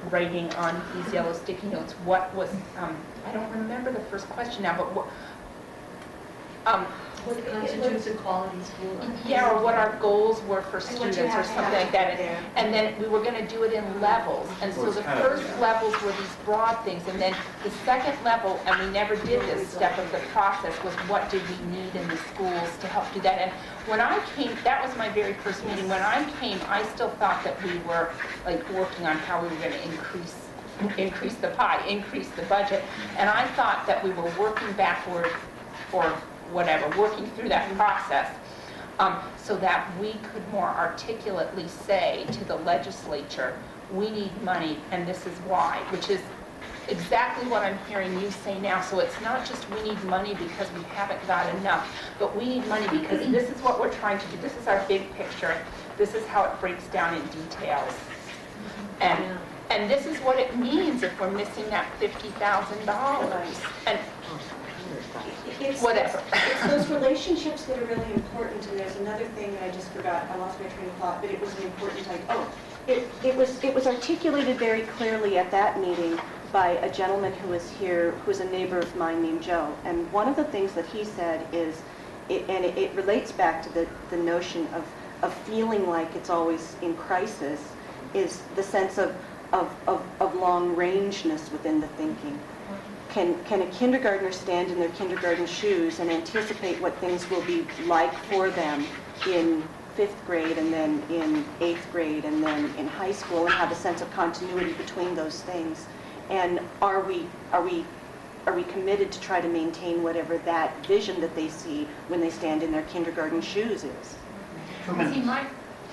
writing on these yellow sticky notes what was, I don't remember the first question now, but what constitutes a quality school? yeah, or what our goals were for what you students have or to something have like that. there. And then we were going to do it in levels. And so the first levels were these broad things. And then the second level, and we never did this step of the process, was what did we need in the schools to help do that. And when I came, that was my very first meeting. When I came, I still thought that we were like working on how we were going to increase the pie, increase the budget. And I thought that we were working backward or whatever, working through that process so that we could more articulately say to the legislature, we need money and this is why, which is exactly what I'm hearing you say now. So it's not just we need money because we haven't got enough, but we need money because this is what we're trying to do. This is our big picture. This is how it breaks down in details. And this is what it means if we're missing that $50,000. And whatever. It's those relationships that are really important, and there's another thing that I just forgot. I lost my train of thought, but it was an important type. It was articulated very clearly at that meeting by a gentleman who was here, who's a neighbor of mine named Joe. And one of the things that he said is, it relates back to the notion of feeling like it's always in crisis, is the sense of of long-rangeness within the thinking. Can a kindergartner stand in their kindergarten shoes and anticipate what things will be like for them in 5th grade and then in 8th grade and then in high school, and have a sense of continuity between those things? And are we committed to try to maintain whatever that vision that they see when they stand in their kindergarten shoes is? 2 minutes. See,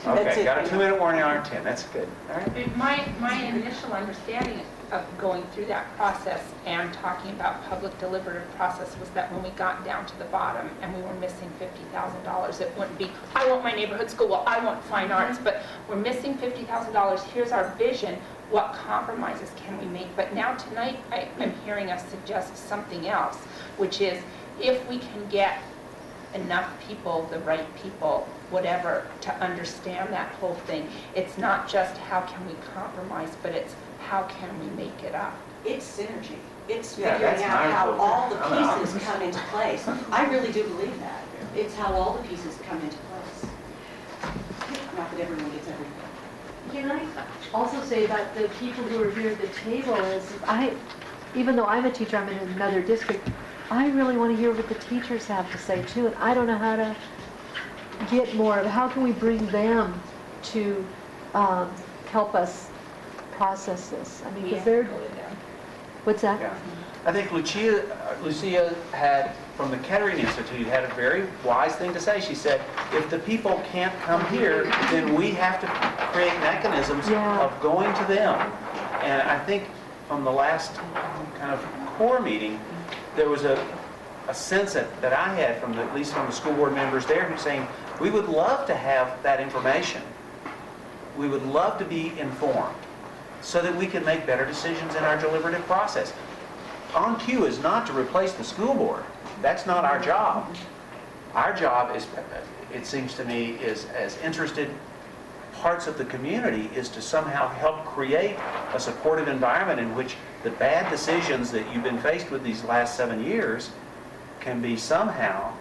Okay, That's it. got a 2-minute warning on our 10, that's good. All right. my initial understanding of going through that process and talking about public deliberative process was that when we got down to the bottom and we were missing $50,000, it wouldn't be, I want my neighborhood school, well, I want fine arts, but we're missing $50,000, here's our vision, what compromises can we make? But now tonight, I'm hearing us suggest something else, which is if we can get enough people, the right people, whatever, to understand that whole thing, it's not just how can we compromise, but it's how can we make it up? It's synergy. It's Yeah, figuring that's out my how vote. all the I'm an pieces come into place. I really do believe that. It's how all the pieces come into place. Not that everyone gets everything. Can I also say about the people who are here at the table is, even though I'm a teacher, I'm in another district, I really want to hear what the teachers have to say too, and I don't know how to get more of, how can we bring them to help us process this? I mean, because they're, what's that? Yeah. I think Lucia had, from the Kettering Institute, had a very wise thing to say. She said, if the people can't come here, then we have to create mechanisms of going to them. And I think from the last kind of core meeting, there was a sense that I had from at least from the school board members there who's saying, we would love to have that information. We would love to be informed so that we can make better decisions in our deliberative process. OnCue is not to replace the school board. That's not our job. Our job is, it seems to me, is as interested parts of the community is to somehow help create a supportive environment in which the bad decisions that you've been faced with these last 7 years can be somehow,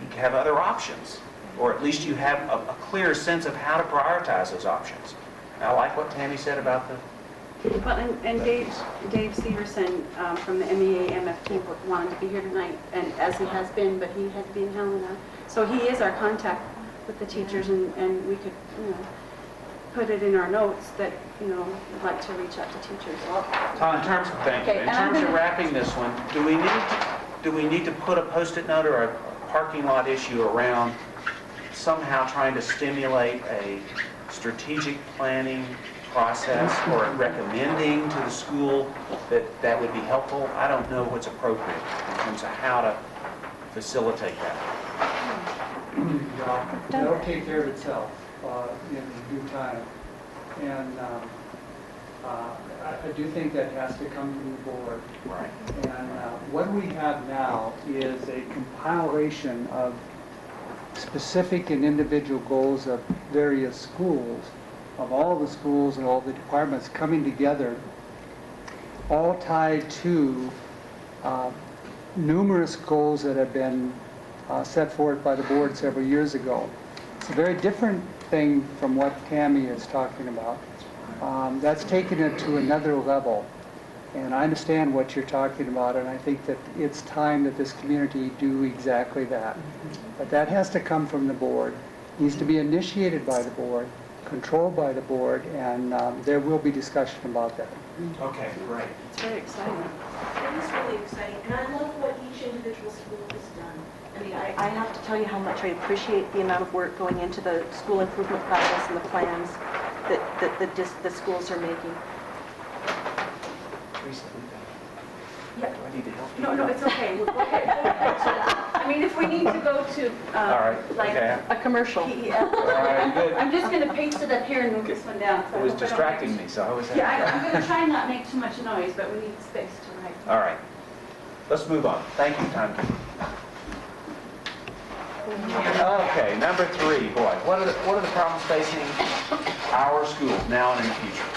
you can have other options, or at least you have a clear sense of how to prioritize those options. And I like what Tammy said about the... Well, and Dave Severson from the MEA MFT wanted to be here tonight, and as he has been, but he had to be in Helena. So he is our contact with the teachers, and we could, put it in our notes that, we'd like to reach out to teachers. Tom, in terms of wrapping this one, do we need to put a Post-it note or a parking lot issue around somehow trying to stimulate a strategic planning process or recommending to the school that would be helpful? I don't know what's appropriate in terms of how to facilitate that. That'll take care of itself in due time. And I do think that has to come from the board. Right. And what we have now is a compilation of specific and individual goals of various schools, of all the schools and all the departments coming together, all tied to numerous goals that have been set forth by the board several years ago. It's a very different thing from what Tammy is talking about. That's taken it to another level. And I understand what you're talking about, and I think that it's time that this community do exactly that. But that has to come from the board, needs to be initiated by the board, controlled by the board, and there will be discussion about that. Okay, great. It's very exciting. It is really exciting, and I love what each individual school has done. I mean, I have to tell you how much I appreciate the amount of work going into the school improvement process and the plans that the schools are making. Yeah. Do I need to help you? No, it's okay. We'll get I mean, if we need to go to, All right, like, okay. A commercial. Yeah. All right, good. I'm just going to paste it up here and move this one down. so It I was hope I don't distracting make- me, so I was... Yeah, I'm going to try and not make too much noise, but we need space to write. All right. Let's move on. Thank you, timekeeper. Okay, number 3, boy, what are the problems facing our schools now and in the future?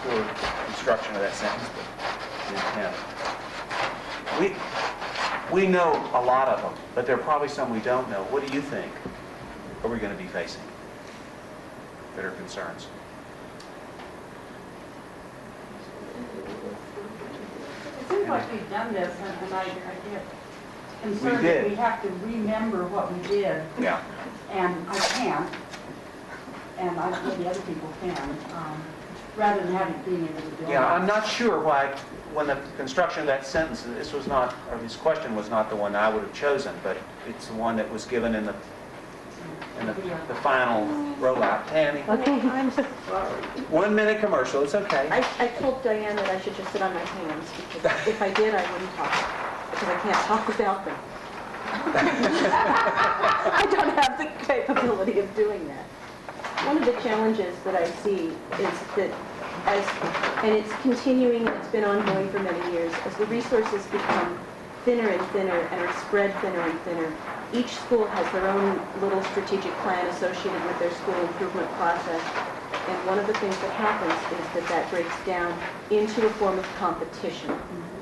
Poor construction of that sentence, but the intent. We know a lot of them, but there are probably some we don't know. What do you think are we going to be facing that are concerns? like we've done this, and I get We concerned did. that we have to remember what we did, Yeah. and I can't, and maybe other people can, rather than having, being able to do it. Yeah, I'm not sure why, when the construction of that sentence, this was not, or this question was not the one I would have chosen, but it's the one that was given in the final rollout. Tammy? Okay, I'm sorry. 1 minute commercial, it's okay. I told Diane that I should just sit on my hands, because if I did, I wouldn't talk, because I can't talk without them. I don't have the capability of doing that. One of the challenges that I see is that and it's continuing, and it's been ongoing for many years, as the resources become thinner and thinner and are spread thinner and thinner, each school has their own little strategic plan associated with their school improvement process. And one of the things that happens is that breaks down into a form of competition.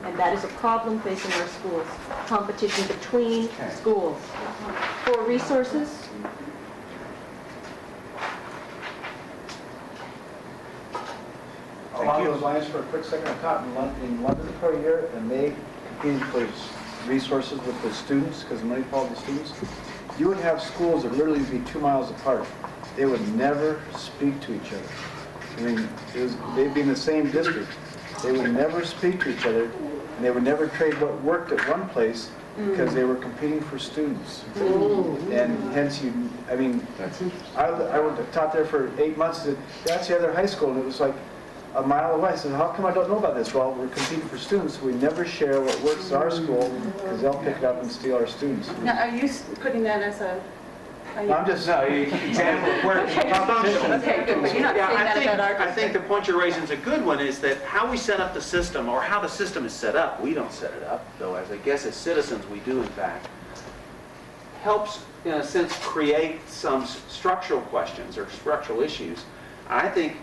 And that is a problem facing our schools, competition between schools for resources. Along those lines, for a quick second, I taught in London for a year, and they competed for resources with the students, because money followed the students. You would have schools that literally be 2 miles apart. They would never speak to each other. I mean, they'd be in the same district. They would never speak to each other, and they would never trade what worked at one place because they were competing for students. And hence I taught there for 8 months. That's the other high school, and it was like a mile away. I said, how come I don't know about this? Well, we're competing for students. We never share what works at our school because they'll pick it up and steal our students. Now, are you putting that as a... I'm just... Example of where competition. Okay, good, but you're not saying that about our I think the point you're raising is a good one, is that how we set up the system, or how the system is set up, we don't set it up, though as I guess as citizens we do in fact, helps in a sense create some structural questions or structural issues. I think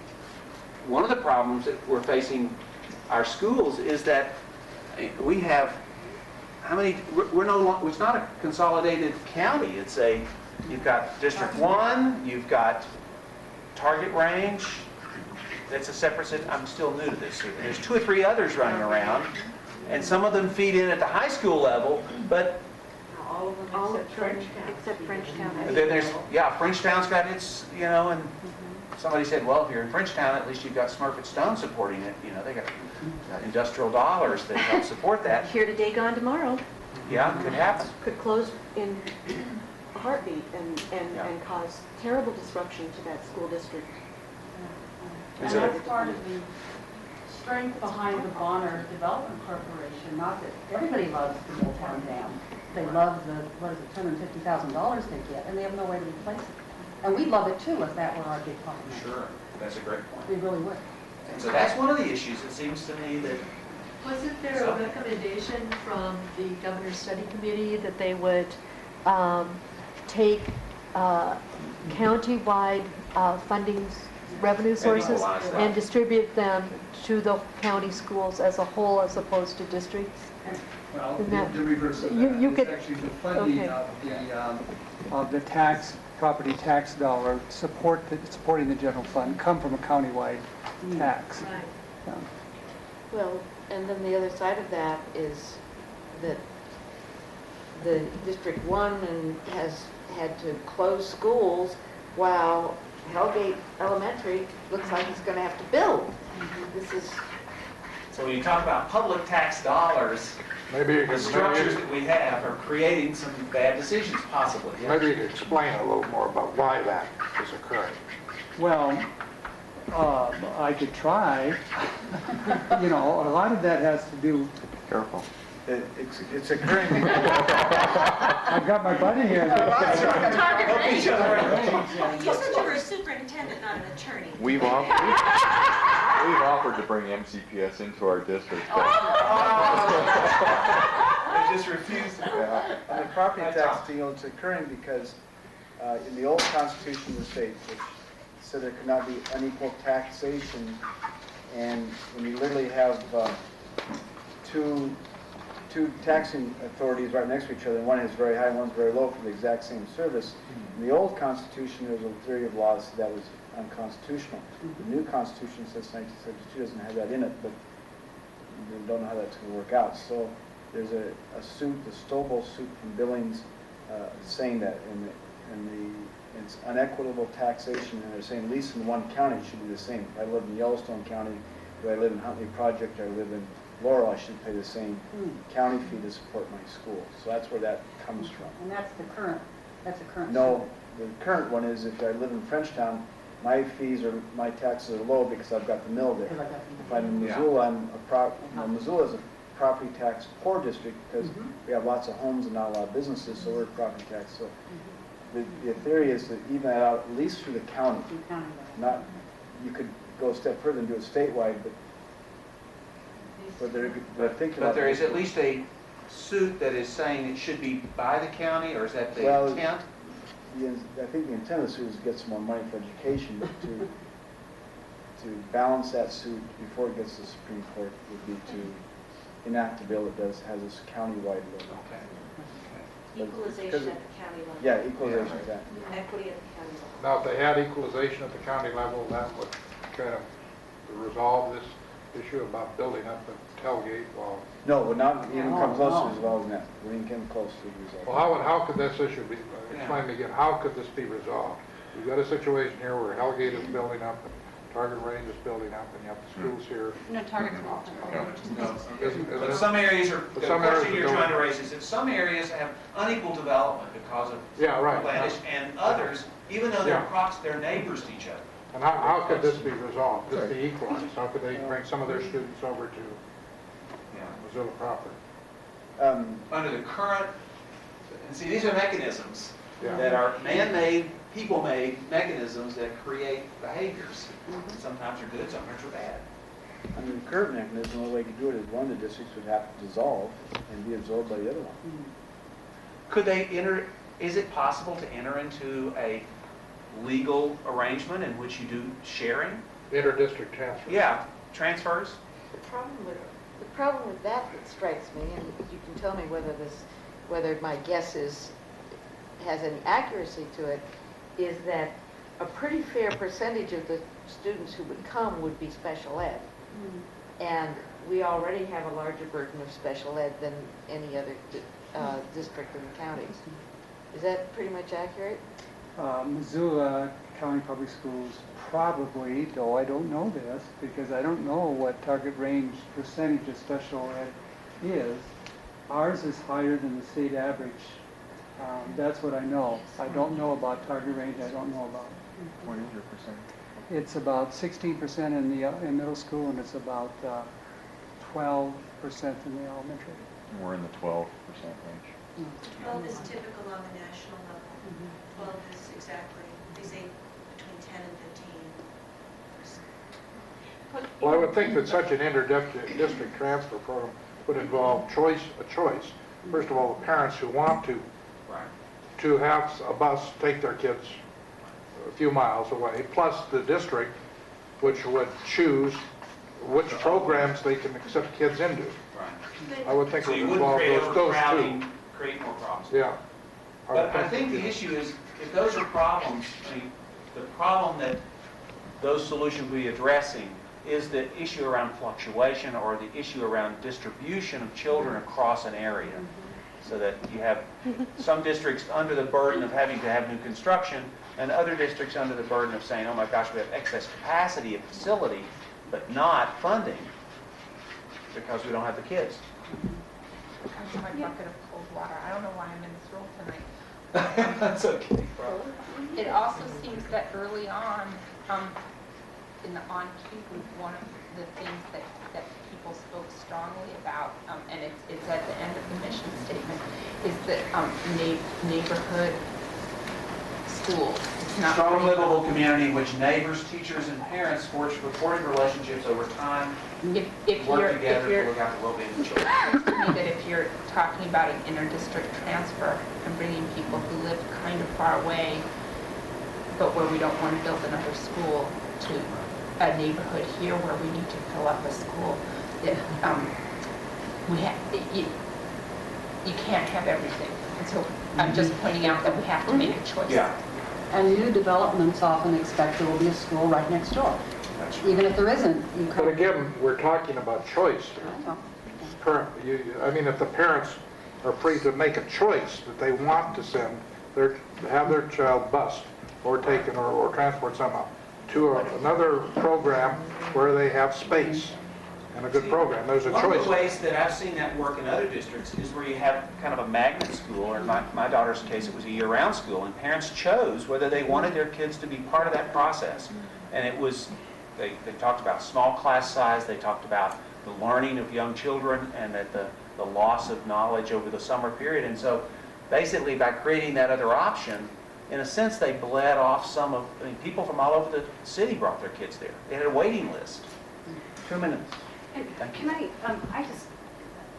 one of the problems that we're facing our schools is that we have, how many, we're no longer, it's not a consolidated county, it's a, you've got District 1, you've got Target Range, that's a separate, I'm still new to this, there's 2 or 3 others running around, and some of them feed in at the high school level, but All except Frenchtown. Except Frenchtown. then there's, Frenchtown's got its, and somebody said, well, if you're in Frenchtown, at least you've got Smurfit Stone supporting it. They got industrial dollars that help support that. Here today, gone tomorrow. Yeah, could happen. Could close in a heartbeat and cause terrible disruption to that school district. And that's part of the strength behind the Bonner Development Corporation, not that everybody loves the Old Town Dam. They love the, $250,000 they get, and they have no way to replace it. And we'd love it too if that were our big problem. Sure, that's a great point. We really would. And so that's one of the issues, it seems to me, that Wasn't there a recommendation from the Governor's Study Committee that they would take county-wide funding revenue sources equalize that. and distribute them to the county schools as a whole as opposed to districts? Well, Isn't that- the reverse of you- that. you It's could- actually the funding okay. of the property tax dollar supporting the general fund come from a countywide tax. Yeah. Well, and then the other side of that is that the District 1 has had to close schools while Hellgate Elementary looks like it's going to have to build. This is... So when you talk about public tax dollars, Maybe you the could, structures that we have are creating some bad decisions possibly. Yeah. maybe you could explain a little more about why that is occurring. Well, I could try. A lot of that has to do, Careful. It's occurring. I've got my buddy here. Help each other out. You said you were a superintendent, not an attorney. We've offered to bring MCPS into our district. They just refuse to. On the property tax deal, it's occurring because in the old Constitution of the state, which said there could not be unequal taxation, and when you literally have two taxing authorities right next to each other, and one is very high and one's very low for the exact same service. In the old Constitution, there was a theory of laws that was unconstitutional. The new Constitution since 1972 doesn't have that in it, but don't know how that's going to work out. So there's a suit, the Stovall suit from Billings, saying that it's unequitable taxation, and they're saying at least in one county it should be the same. If I live in Yellowstone County, do I live in Huntley Project, or I live in Laurel, I should pay the same county fee to support my school. So that's where that comes from. And that's the current No, the current one is if I live in Frenchtown, my taxes are low because I've got the mill there. Because I got the If I'm in Missoula, Missoula is a property tax poor district because we have lots of homes and not a lot of businesses, so we're property tax. So the theory is to even that out at least through the county. Not, you could go a step further and do it statewide, but they're thinking about. But there is at least a suit that is saying it should be by the county, or is that the intent? I think the intent of the suit is to get some more money for education, but to balance that suit before it gets to the Supreme Court would be to enact a bill that has this county-wide look. Okay. Equalization at the county level. Yeah, equalization, exactly. Equity at the county level. Now, if they had equalization at the county level, that would kind of resolve this issue about building up the tailgate wall. No, we're not even come close to resolving that. We didn't come close to resolving. Well, how could this issue be, explain to me again, how could this be resolved? You've got a situation here where Hellgate is building up, and Target Range is building up, and you have the schools here. No, Target's not. But some areas are, the question you're trying to raise is that some areas have unequal development because of outlandish, and others, even though they're neighbors to each other. And how could this be resolved, this be equalized? How could they bring some of their students over to Missoula proper? Under the current, and see, these are mechanisms that are man-made, people-made mechanisms that create behaviors. Sometimes they're good, sometimes they're bad. Under the current mechanism, the way you could do it is one of the districts would have to dissolve and be absorbed by the other one. Could they enter, is it possible to enter into a legal arrangement in which you do sharing? Inter-district transfer. Yeah, transfers. The problem with that strikes me, and you can tell me whether my guess has any accuracy to it, is that a pretty fair percentage of the students who would come would be special ed. And we already have a larger burden of special ed than any other district in the counties. Is that pretty much accurate? Missoula County Public Schools probably, though I don't know this, because I don't know what target range percentage of special ed is. Ours is higher than the state average. That's what I know. I don't know about target range. I don't know about. What is your percent? It's about 16% in middle school, and it's about 12% in the elementary. We're in the 12% range. 12 is typical on the national level. 12 is exactly, they say between 10 and 15%. Well, I would think that such an inter-district transfer program would involve a choice. First of all, the parents who want to have a bus take their kids a few miles away, plus the district, which would choose which programs they can accept kids into. I would think it would involve those two. Create more problems. Yeah. But I think the issue is, if those are problems, I mean, the problem that those solutions will be addressing is the issue around fluctuation or the issue around distribution of children across an area. So that you have some districts under the burden of having to have new construction and other districts under the burden of saying, oh my gosh, we have excess capacity of facility, but not funding because we don't have the kids. That's my bucket of cold water. I don't know why I'm in this role tonight. That's okay. It also seems that early on, in the OnCue group, one of the things that people spoke strongly about, and it's at the end of the mission statement, is that neighborhood schools. It's not strong, livable community in which neighbors, teachers, and parents forge supportive relationships over time, work together to look out the well-being of the children. It seems to me that if you're talking about an inter-district transfer and bringing people who live kind of far away, but where we don't want to build another school, to a neighborhood here where we need to fill up a school, that you can't have everything. And so I'm just pointing out that we have to make a choice. Yeah. And new developments often expect there will be a school right next door. Even if there isn't, you But can't. again, we're talking about choice. I mean, if the parents are free to make a choice that they want to have their child bused or taken or transport somehow to another program where they have space and a good program, there's a One of choice. the ways that I've seen that work in other districts is where you have kind of a magnet school, or in my daughter's case, it was a year-round school, and parents chose whether they wanted their kids to be part of that process. And it was, they talked about small class size, they talked about the learning of young children, and that the loss of knowledge over the summer period. And so basically by creating that other option, in a sense they bled off people from all over the city brought their kids there. They had a waiting list. 2 minutes. And can I just,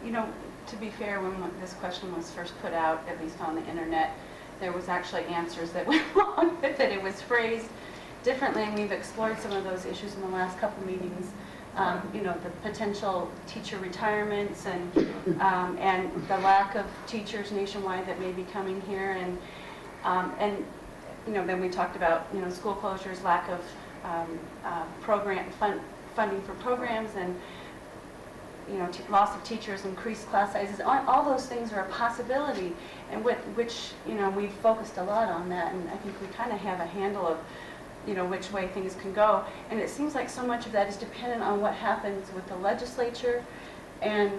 to be fair, when this question was first put out, at least on the internet, there was actually answers that went along with it. It was phrased differently, and we've explored some of those issues in the last couple meetings. The potential teacher retirements and the lack of teachers nationwide that may be coming here, and then we talked about school closures, lack of funding for programs, and loss of teachers, increased class sizes. All those things are a possibility, and which we've focused a lot on that, and I think we kind of have a handle of which way things can go. And it seems like so much of that is dependent on what happens with the legislature and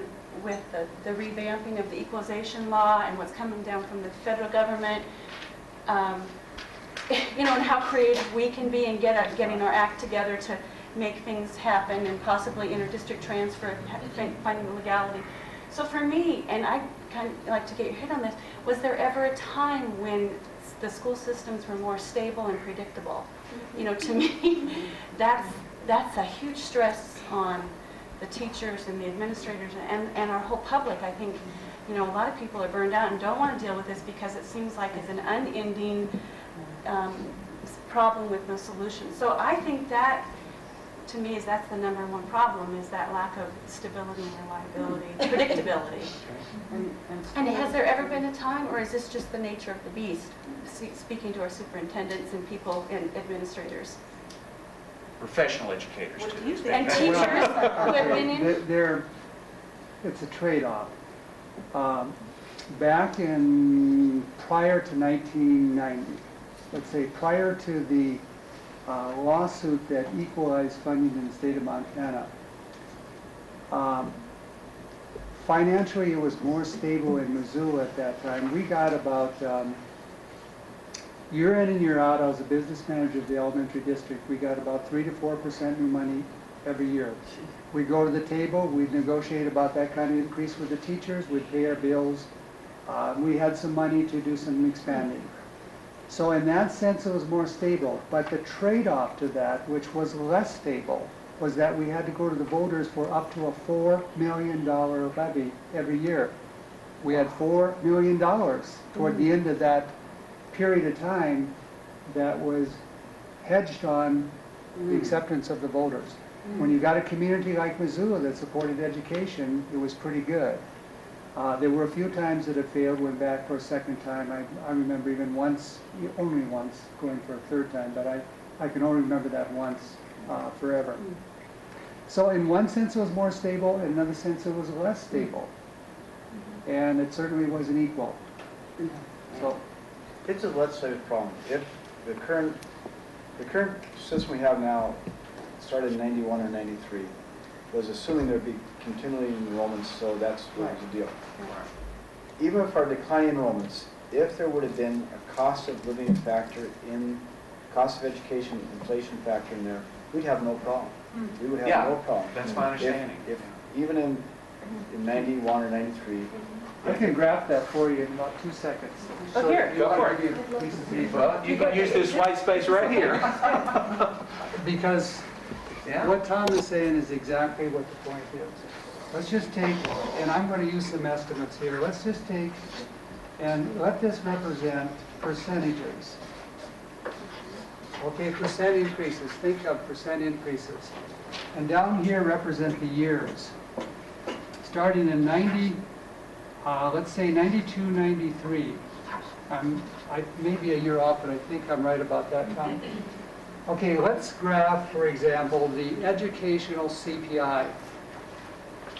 with the revamping of the equalization law and what's coming down from the federal government, and how creative we can be in getting our act together to make things happen, and possibly inter-district transfer, finding the legality. So for me, and I kind of like to get your head on this, was there ever a time when the school systems were more stable and predictable? To me, that's a huge stress on the teachers and the administrators and our whole public. I think, a lot of people are burned out and don't want to deal with this because it seems like it's an unending problem with no solution. So I think that, to me, that's the number one problem, is that lack of stability and reliability, predictability. And has there ever been a time, or is this just the nature of the beast, speaking to our superintendents and people and administrators? Professional educators, What too. do you think? And teachers who have been in? It's a trade-off. Back prior to 1990, let's say prior to the lawsuit that equalized funding in the state of Montana, financially it was more stable in Missoula at that time. We got about, year in and year out, I was a business manager of the elementary district, we got about 3 to 4% new money every year. We'd go to the table, we'd negotiate about that kind of increase with the teachers, we'd pay our bills. We had some money to do some expanding. So in that sense, it was more stable. But the trade-off to that, which was less stable, was that we had to go to the voters for up to a $4 million levy every year. We had $4 million toward the end of that period of time that was hedged on the acceptance of the voters. When you got a community like Missoula that supported education, it was pretty good. There were a few times that it failed, went back for a second time. I remember even once, only once, going for a third time, but I can only remember that once forever. So in one sense it was more stable, in another sense it was less stable. And it certainly wasn't equal. So it's a legislative problem. If the current system we have now started in 91 or 93, was assuming there'd be continuing enrollments, so that's what was the deal. Even if our declining enrollments, if there would have been a cost of living factor in, cost of education, inflation factor in there, we'd have no problem. We would have no problem. That's my understanding. If even in 91 or 93. I can graph that for you in about 2 seconds. Oh, here. Go for it. You can use this white space right here. Because what Tom is saying is exactly what the point is. Let's just take, and I'm going to use some estimates here, let's just take and let this represent percentages. Okay, percent increases, think of percent increases. And down here represent the years. Starting in let's say 92, 93. I may be a year off, but I think I'm right about that time. Okay, let's graph, for example, the educational CPI.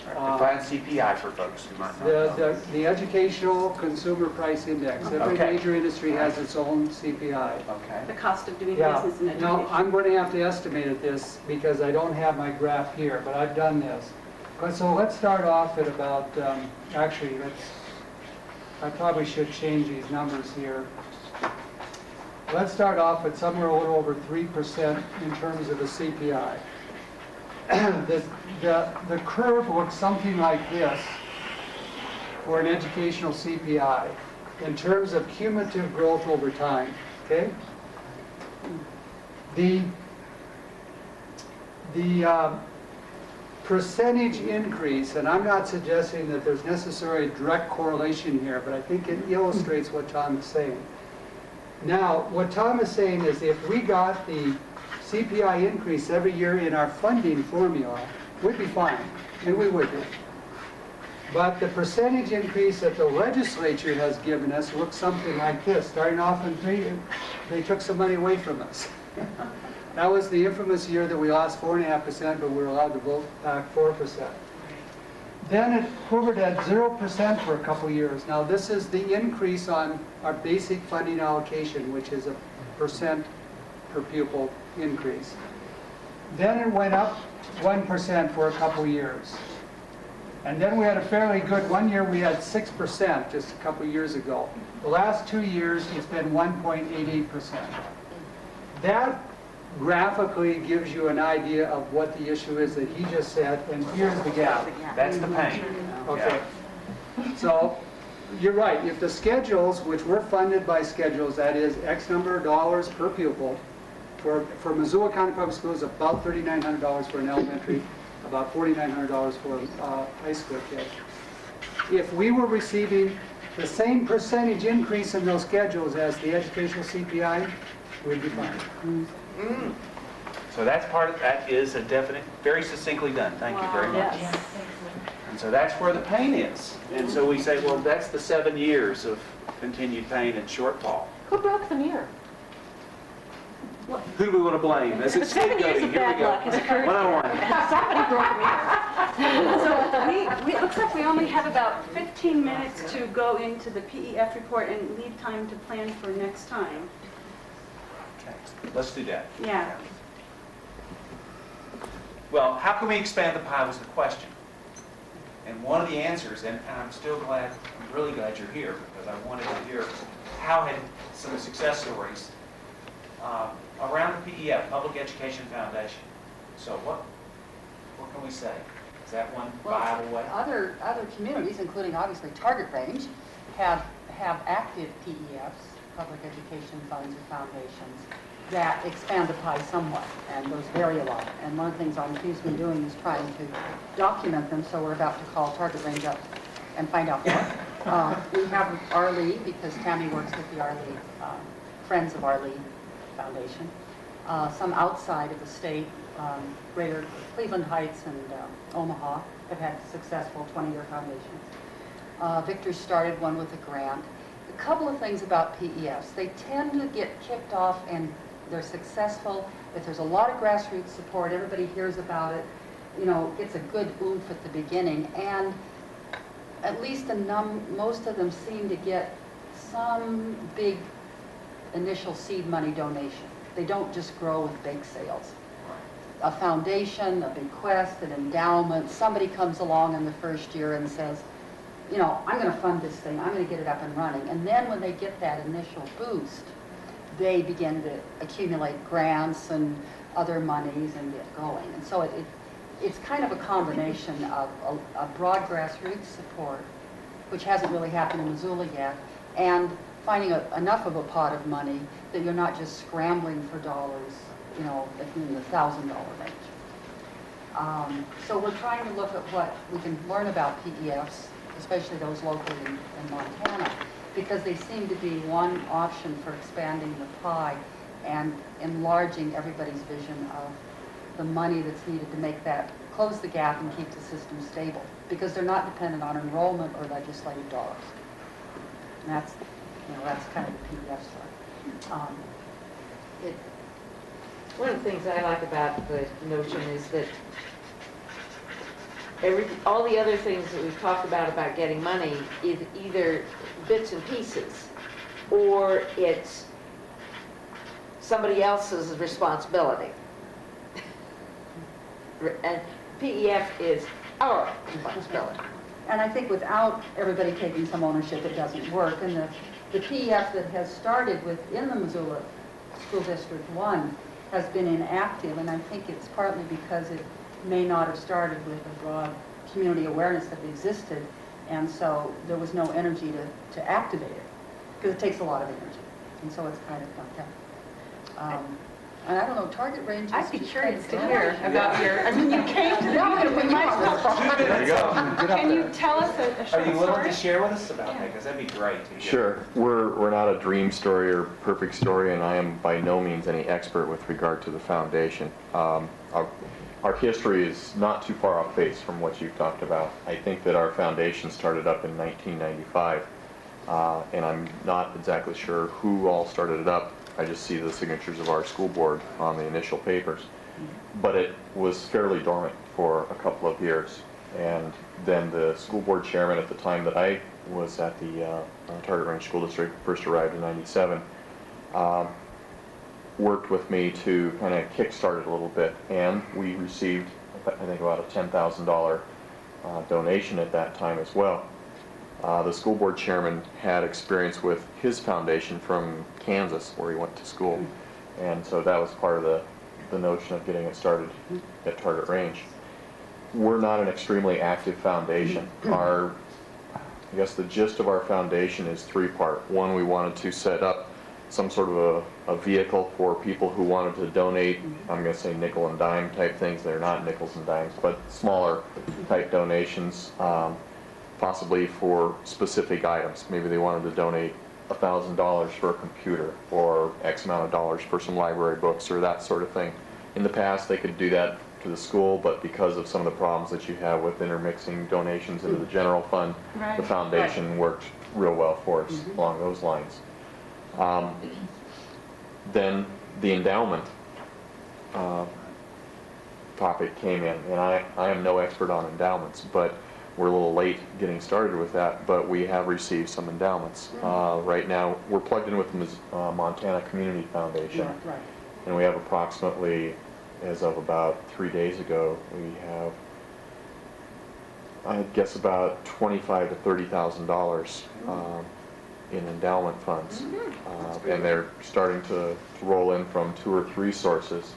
Define CPI for folks who might not know. The Educational Consumer Price Index. Every Okay. major industry has its own CPI. Okay. The cost of doing Yeah. business in Now, education. I'm going to have to estimate at this because I don't have my graph here, but I've done this. So let's start off at about, actually, I probably should change these numbers here. Let's start off at somewhere a little over 3% in terms of the CPI. The curve looks something like this for an educational CPI in terms of cumulative growth over time, okay? The percentage increase, and I'm not suggesting that there's necessarily a direct correlation here, but I think it illustrates what Tom is saying. Now, what Tom is saying is if we got the CPI increase every year in our funding formula, we'd be fine, and we would be. But the percentage increase that the legislature has given us looks something like this. Starting off in 3, they took some money away from us. That was the infamous year that we lost 4.5%, but we were allowed to vote back 4%. Then it hovered at 0% for a couple years. Now this is the increase on our basic funding allocation, which is a percent per pupil increase. Then it went up 1% for a couple years. And then we had a fairly good, one year we had 6% just a couple years ago. The last 2 years it's been 1.88%. That graphically gives you an idea of what the issue is that he just said, and here's the gap. That's the pain. Okay. So, you're right, if the schedules, which were funded by schedules, that is X number of dollars per pupil, for Missoula County Public Schools, about $3,900 for an elementary, about $4,900 for a high school kid. If we were receiving the same percentage increase in those schedules as the educational CPI, we'd be fine. So that's that is a definite, very succinctly done. Thank you very much. Yes. And so that's where the pain is. And so we say, well, that's the 7 years of continued pain and shortfall. Who broke the mirror? Who do we want to blame? Is it 7 years scapegoating? of Here we bad go. luck has occurred. 101. Somebody broke the mirror. So it looks like we only have about 15 minutes to go into the PEF report and leave time to plan for next time. Okay, let's do that. Yeah. Well, how can we expand the pie was the question. And one of the answers, and I'm really glad you're here, because I wanted to hear how had some success stories around the PEF, Public Education Foundation. So what can we say? Is that one viable way? Other communities, including obviously Target Range, have active PEFs, public education funds or foundations, that expand the pie somewhat, and those vary a lot. And one of the things OnCue's been doing is trying to document them, so we're about to call Target Range up and find out more. We have Our League, because Tammy works with the Our League, Friends of Our League Foundation. Some outside of the state, greater Cleveland Heights and Omaha have had successful 20-year foundations. Victor started one with a grant. A couple of things about PEFs. They tend to get kicked off and they're successful if there's a lot of grassroots support, everybody hears about it, it's a good oomph at the beginning, and at least most of them seem to get some big initial seed money donation. They don't just grow with bake sales. A foundation, a bequest, an endowment, somebody comes along in the first year and says, I'm going to fund this thing, I'm going to get it up and running. And then when they get that initial boost, they begin to accumulate grants and other monies and get going. And so it's kind of a combination of a broad grassroots support, which hasn't really happened in Missoula yet, and finding enough of a pot of money that you're not just scrambling for dollars, in the $1,000 range. So we're trying to look at what we can learn about PEFs, especially those locally in Montana, because they seem to be one option for expanding the pie and enlarging everybody's vision of the money that's needed to close the gap and keep the system stable, because they're not dependent on enrollment or legislative dollars. And that's kind of the PEF story. One of the things I like about the notion is that all the other things that we've talked about getting money, is either bits and pieces, or it's somebody else's responsibility. And PEF is our responsibility. And I think without everybody taking some ownership, it doesn't work. And the PEF that has started within the Missoula School District 1 has been inactive, and I think it's partly because it may not have started with a broad community awareness that existed, and so there was no energy to activate it, because it takes a lot of energy, and so it's kind of dumped. And I don't know, target range is... I'd be curious to kind hear of- about your, I mean, you came to the meeting, we might as well. There you go. Can you tell us a short Are you willing story? to share with us about that? Because that'd be great to hear. Sure. We're not a dream story or perfect story, and I am by no means any expert with regard to the foundation. Our history is not too far off base from what you've talked about. I think that our foundation started up in 1995, and I'm not exactly sure who all started it up. I just see the signatures of our school board on the initial papers. But it was fairly dormant for a couple of years. And then the school board chairman at the time that I was at the Target Range School District, first arrived in '97, worked with me to kind of kickstart it a little bit. And we received, I think, about a $10,000 donation at that time as well. The school board chairman had experience with his foundation from Kansas, where he went to school. And so that was part of the notion of getting it started at Target Range. We're not an extremely active foundation. I guess the gist of our foundation is three-part. One, we wanted to set up some sort of a vehicle for people who wanted to donate, I'm going to say nickel and dime type things. They're not nickels and dimes, but smaller type donations, possibly for specific items. Maybe they wanted to donate $1,000 for a computer or X amount of dollars for some library books or that sort of thing. In the past, they could do that to the school, but because of some of the problems that you have with intermixing donations into the general fund, the foundation worked real well for us along those lines. Then the endowment topic came in, and I am no expert on endowments, but we're a little late getting started with that, but we have received some endowments. Right now, we're plugged in with the Montana Community Foundation, and we have approximately, as of about 3 days ago, we have, I guess, about $25,000 to $30,000 in endowment funds, and they're starting to roll in from 2 or 3 sources.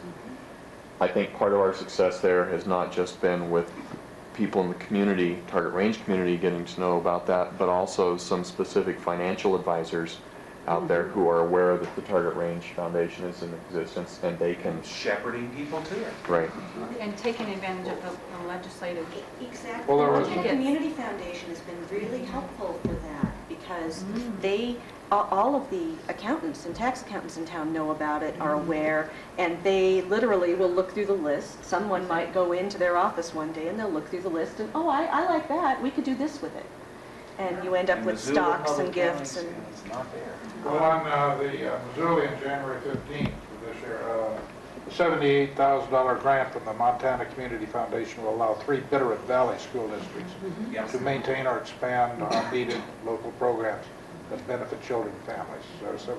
I think part of our success there has not just been with people in the community, Target Range community, getting to know about that, but also some specific financial advisors out there who are aware that the Target Range Foundation is in existence, and they can... Shepherding people to it. Right. And taking advantage of the legislative... Exactly. Well, there was- The Community Foundation has been really helpful for that, because they, all of the accountants and tax accountants in town know about it, are aware, and they literally will look through the list. Someone might go into their office one day and they'll look through the list and, oh, I like that, we could do this with it. And you end up And with Missoula stocks Public and gifts County and... is not there. Well, on the Missoula on January 15th of this year, a $78,000 grant from the Montana Community Foundation will allow 3 Bitterroot Valley school districts Yes. to maintain or expand needed local programs that benefit children and families. So $78,000.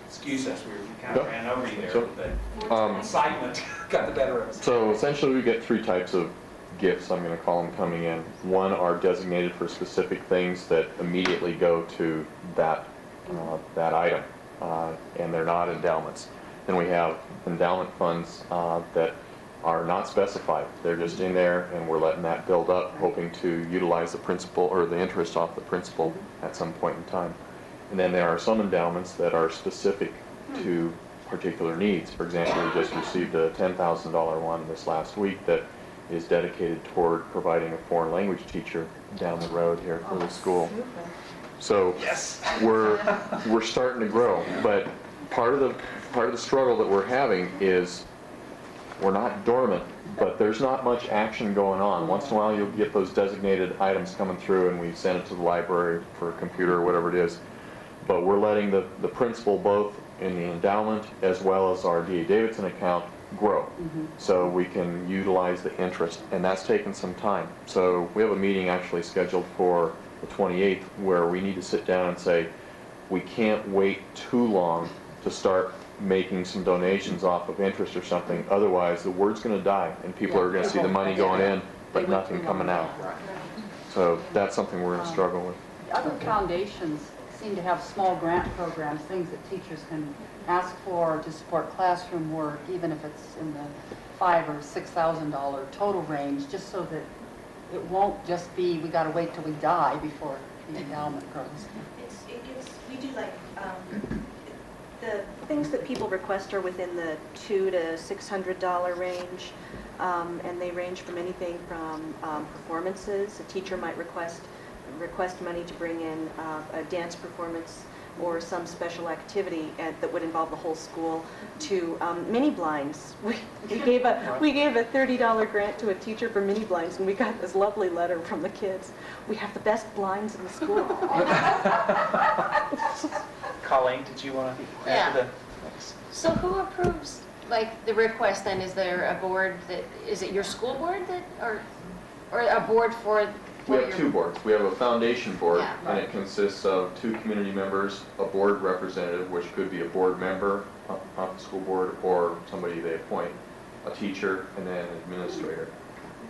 Excuse us, we kind of ran over you there, So, but excitement got the better of us. So essentially we get 3 types of gifts, I'm going to call them, coming in. One are designated for specific things that immediately go to that item, and they're not endowments. Then we have endowment funds that are not specified. They're just in there, and we're letting that build up, hoping to utilize the principal or the interest off the principal at some point in time. And then there are some endowments that are specific to particular needs. For example, we just received a $10,000 one this last week that is dedicated toward providing a foreign language teacher down the road here for the school. So we're starting to grow, but part of the struggle that we're having is we're not dormant, but there's not much action going on. Once in a while you'll get those designated items coming through and we send it to the library for a computer or whatever it is. But we're letting the principal both in the endowment as well as our D.A. Davidson account grow. So we can utilize the interest, and that's taken some time. So we have a meeting actually scheduled for the 28th where we need to sit down and say, we can't wait too long to start making some donations off of interest or something. Otherwise, the word's going to die, and people are going to see the money going in, but nothing coming out. So that's something we're going to struggle with. Other foundations seem to have small grant programs, things that teachers can ask for to support classroom work, even if it's in the $5,000 or $6,000 total range, just so that it won't just be, we got to wait till we die before the endowment grows. We do like, the things that people request are within the $200 to $600 range, and they range from anything from performances. A teacher might request money to bring in a dance performance or some special activity that would involve the whole school, to mini blinds. We gave a $30 grant to a teacher for mini blinds, and we got this lovely letter from the kids. We have the best blinds in the school. Colleen, did you want to answer the? So who approves, like, the request then? Is there a board that, is it your school board that, or a board for? We have two boards. We have a foundation board, Yeah. and it consists of 2 community members, a board representative, which could be a board member of the school board, or somebody they appoint, a teacher, and then an administrator.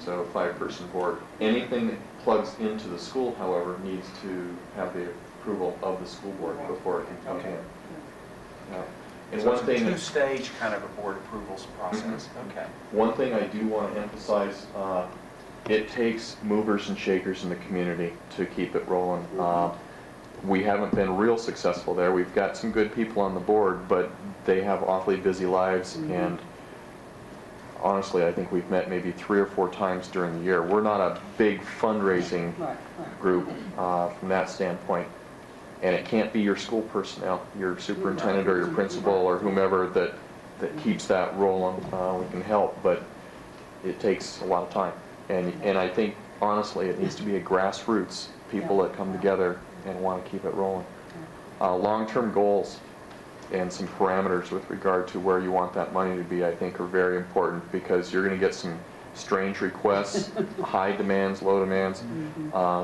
So a 5-person board. Anything that plugs into the school, however, needs to have the approval of the school board before it can come in. And So one it's a thing, two-stage kind of a board approvals process. Okay. one thing I do want to emphasize, it takes movers and shakers in the community to keep it rolling. We haven't been real successful there. We've got some good people on the board, but they have awfully busy lives, and honestly, I think we've met maybe 3 or 4 times during the year. We're not a big fundraising group from that standpoint, and it can't be your school personnel, your superintendent or your principal or whomever that keeps that rolling. We can help, but it takes a lot of time. And I think, honestly, it needs to be a grassroots, people that come together and want to keep it rolling. Long-term goals and some parameters with regard to where you want that money to be, I think, are very important, because you're going to get some strange requests, high demands, low demands,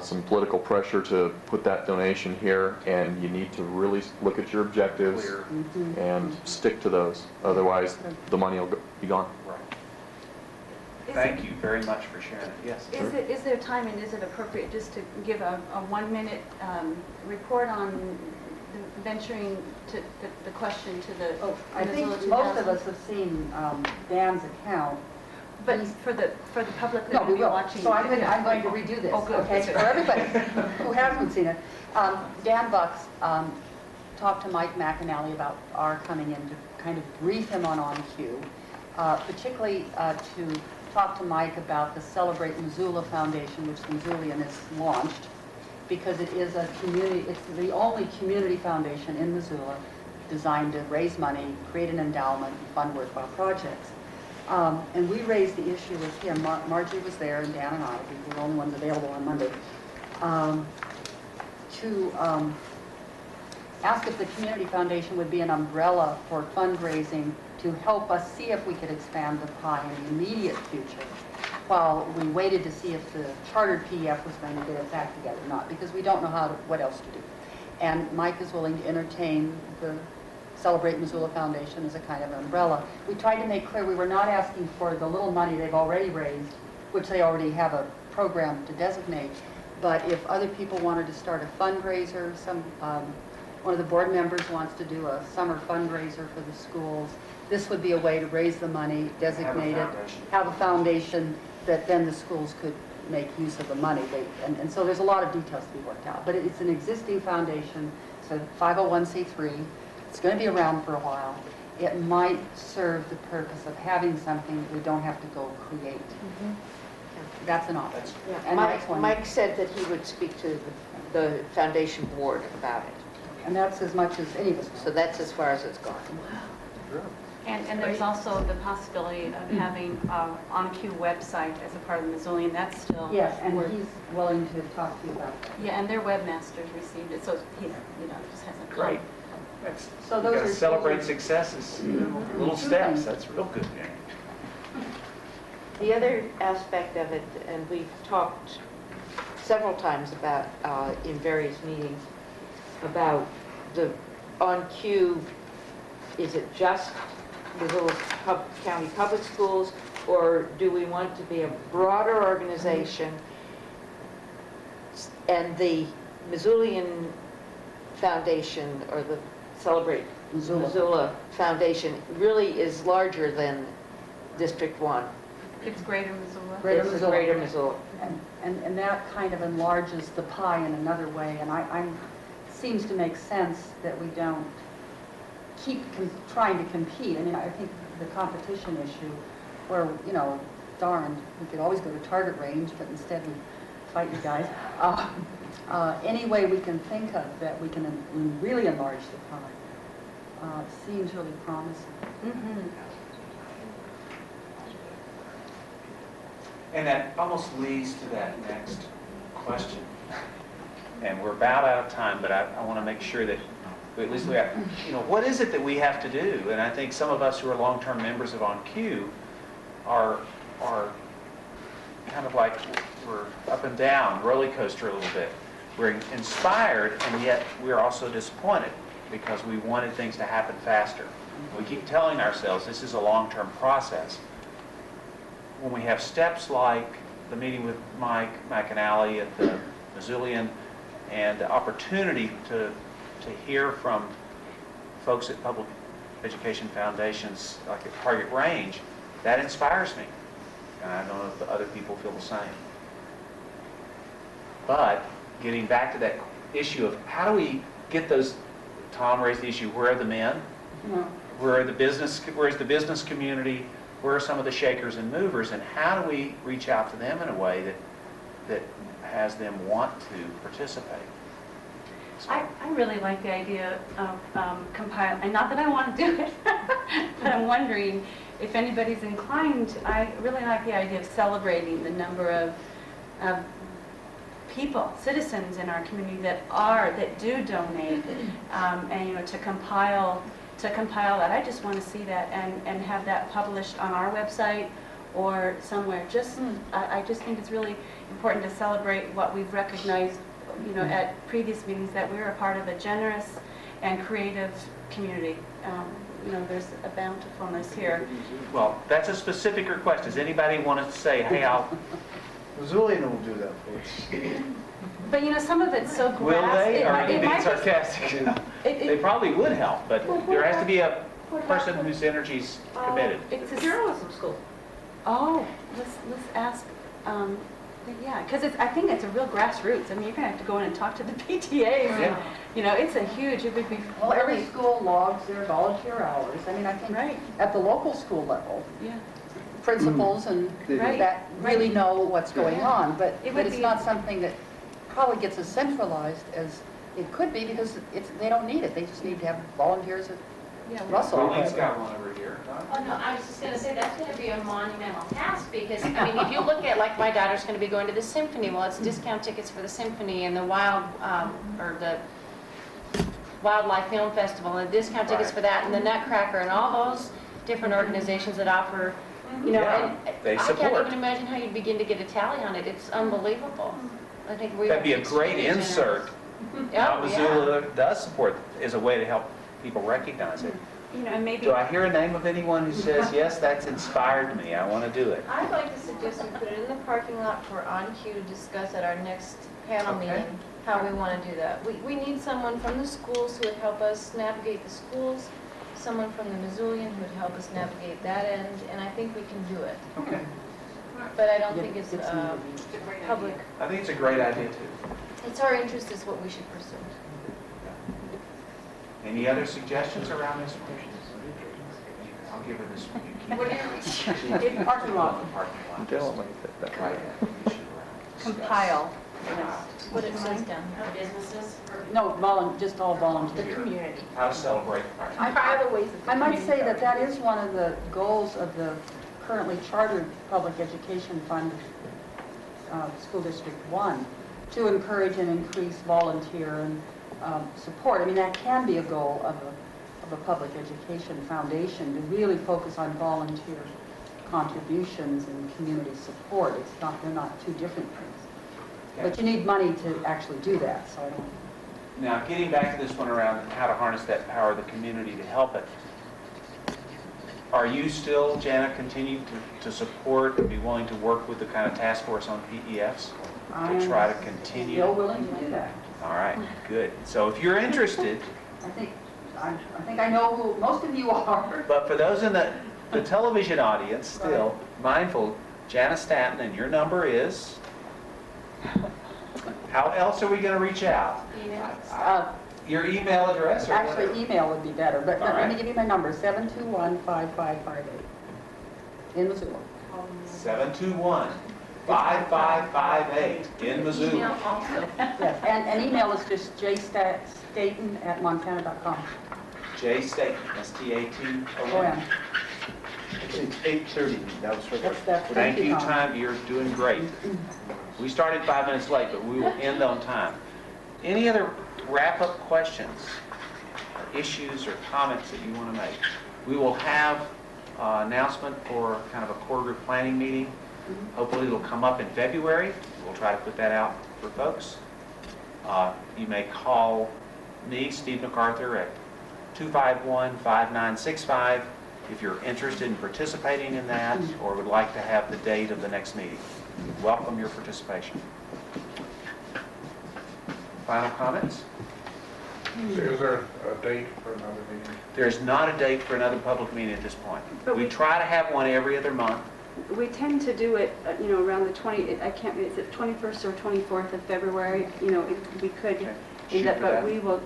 some political pressure to put that donation here, and you need to really look at your objectives and stick to those. Otherwise, the money will be gone. Thank you very much for sharing it. Yes. Is there time, and is it appropriate just to give a 1-minute report on venturing to the question to the I think Missoula most of 2000? us have seen Dan's account. But for the public No, that we will be will. watching. So I'm going to redo this, Oh, good. okay, for everybody who hasn't seen it. Dan Bucks talked to Mike McAnally about our coming in to kind of brief him on OnCue, particularly to talk to Mike about the Celebrate Missoula Foundation, which the Missoulian has launched, because it is a community, it's the only community foundation in Missoula designed to raise money, create an endowment, and fund worthwhile projects. And we raised the issue with him. Margie was there, and Dan and I, we were the only ones available on Monday, to ask if the community foundation would be an umbrella for fundraising to help us see if we could expand the pie in the immediate future, while we waited to see if the chartered PEF was going to get its act together or not, because we don't know what else to do. And Mike is willing to entertain the Celebrate Missoula Foundation as a kind of umbrella. We tried to make clear we were not asking for the little money they've already raised, which they already have a program to designate, but if other people wanted to start a fundraiser, one of the board members wants to do a summer fundraiser for the schools, this would be a way to raise the money, designate it, have a foundation that then the schools could make use of the money. And so there's a lot of details to be worked out. But it's an existing foundation, it's a 501c3. It's going to be around for a while. It might serve the purpose of having something we don't have to go create. That's an option. And Mike said that he would speak to the foundation board about it. And that's as much as any of us. So that's as far as it's gone. And there's also the possibility of having OnCue website as a part of the Missoulian. That's still. Yes, and he's willing to talk to you about that. Yeah, and their webmasters received it, so he just hasn't. Great. That's, So you those gotta are- celebrate successes, little steps, that's real good, Mary. The other aspect of it, and we've talked several times about, in various meetings, about the OnCue, is it just Missoula County Public Schools, or do we want to be a broader organization? And the Missoulian Foundation, or the Celebrate Missoula Foundation, really is larger than District 1. It's Greater Missoula. Greater It's Greater Missoula. And that kind of enlarges the pie in another way, and seems to make sense that we don't keep trying to compete. I mean, I think the competition issue, where, darned, we could always go to target range, but instead we fight you guys. Any way we can think of that we can really enlarge the pie seems really promising. And that almost leads to that next question. And we're about out of time, but I want to make sure that at least we have, what is it that we have to do? And I think some of us who are long-term members of OnCue are kind of like we're up and down, roller coaster a little bit. We're inspired, and yet we're also disappointed because we wanted things to happen faster. We keep telling ourselves this is a long-term process. When we have steps like the meeting with Mike McAnally at the Missoulian, and the opportunity to hear from folks at public education foundations like at Target Range, that inspires me. And I don't know if the other people feel the same. But getting back to that issue of how do we get those, Tom raised the issue, where are the men? Where's the business community? Where are some of the shakers and movers? And how do we reach out to them in a way that has them want to participate? So, I really like the idea of compile, and not that I want to do it, but I'm wondering if anybody's inclined. I really like the idea of celebrating the number of people, citizens in our community that do donate, and to compile that. I just want to see that and have that published on our website or somewhere. I just think it's really important to celebrate what we've recognized, at previous meetings, that we're a part of a generous and creative community. There's a bountifulness here. well, that's a specific request. Does anybody want to say, hey, Missoulian will do that for us. But some of it's so will they? Or are you being might be- sarcastic? They probably would help, but there has to be a person whose energy's committed. It's a Journalism school. Oh, let's ask, yeah, because I think it's a real grassroots. I mean, you're going to have to go in and talk to the PTAs. Yeah. It's a huge, it would be. Well, every really- school logs their volunteer hours. I mean, I think Right. at the local school level, Yeah. principals and Right. that really know what's going on, but It would it's be- not something that probably gets as centralized as it could be, because they don't need it. They just need to have volunteers at Yeah, Russell. Colleen's got one over here. Oh, no, I was just going to say, that's going to be a monumental task, because, if you look at, like, my daughter's going to be going to the symphony, well, it's discount tickets for the symphony and the or the Wildlife Film Festival, and discount tickets for that, and the Nutcracker, and all those different organizations that offer, Yeah, and they I can't support. even imagine how you'd begin to get a tally on it. It's unbelievable. I think we That'd be a have to great extremely insert. How Missoula does support is a way to help people recognize it. And maybe. Do I hear a name of anyone who says, yes, that's inspired me, I want to do it? I'd like to suggest we put it in the parking lot for OnCue to discuss at our next panel Okay. meeting, how we want to do that. We need someone from the schools who would help us navigate the schools, someone from the Missoulian who would help us navigate that end, and I think we can do it. Okay. But I don't think it's public. I think it's a great idea, too. It's our interest is what we should pursue. Any other suggestions around this one? I'll give her this one. What do you, parking lot. Parking lot. Don't let me fit that. Right. Compile. What it says down here. Businesses or No, just all volunteer. Community. How to celebrate. I might say that is one of the goals of the currently chartered Public Education Fund, School District 1, to encourage and increase volunteer and support. I mean, that can be a goal of a public education foundation, to really focus on volunteer contributions and community support. It's not, they're not two different things. But you need money to actually do that, so I don't. Now, getting back to this one around how to harness that power of the community to help it, are you still, Jana, continue to support and be willing to work with the kind of task force on PEFs to try to continue? Still willing to do that. All right, good. So if you're interested, I think I know who most of you are. but for those in the television audience, still mindful, Jana Stanton, and your number is? How else are we going to reach out? Your email address or Actually, whatever? email would be better, but All let me right. give you my number, 721-5558 in Missoula. 721-5558 in Missoula. Email also. Yes, and email is just jstaten@montana.com. J Staten, S-T-A-T-O-N. O-N. It's 8:30, that was for the... That's Thank you, Tom. You're doing great. We started 5 minutes late, but we will end on time. Any other wrap-up questions, or issues, or comments that you want to make? We will have an announcement for kind of a core group planning meeting. Hopefully it'll come up in February. We'll try to put that out for folks. You may call me, Steve MacArthur, at 251-5965 if you're interested in participating in that or would like to have the date of the next meeting. Welcome your participation. Final comments? Is there a date for another meeting? There's not a date for another public meeting at this point. But We we- try to have one every other month. We tend to do it, around the 20, I can't, is it 21st or 24th of February? We could Okay. end Shoot up, for but that. we will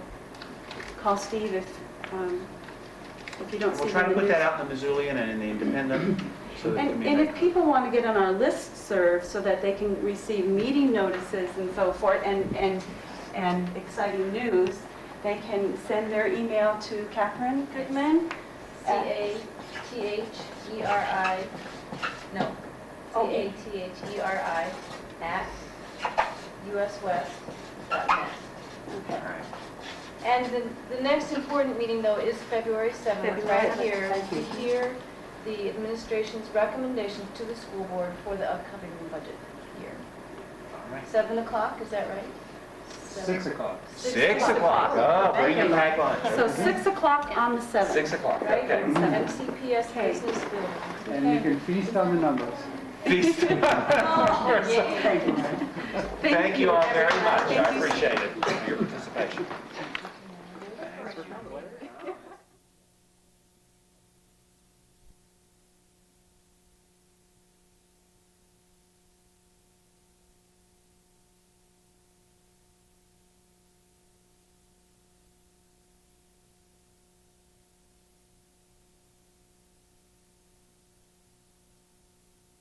call Steve if you don't see We'll try him to in put the that news. out in the Missoulian and in the Independent so that it can be And made. if people want to get on our listserv so that they can receive meeting notices and so forth and exciting news, they can send their email to Catherine Goodman. C-A-T-H-E-R-I, no, C-A-T-H-E-R-I @uswest.net. All right. And the next important meeting, though, is February 7th, right here, Thank to you. hear the administration's recommendations to the school board for the upcoming budget year. All right. 7 o'clock, is that right? 6 o'clock. 6 o'clock. Oh, bring your packed lunch. So 6 o'clock on the 7th. 6 o'clock, Right okay. here, MCPS Okay. Business Building. And you can feast on the numbers. Feast. Oh, yay. Thank you. Thank you all very much. I Thank you, appreciate it.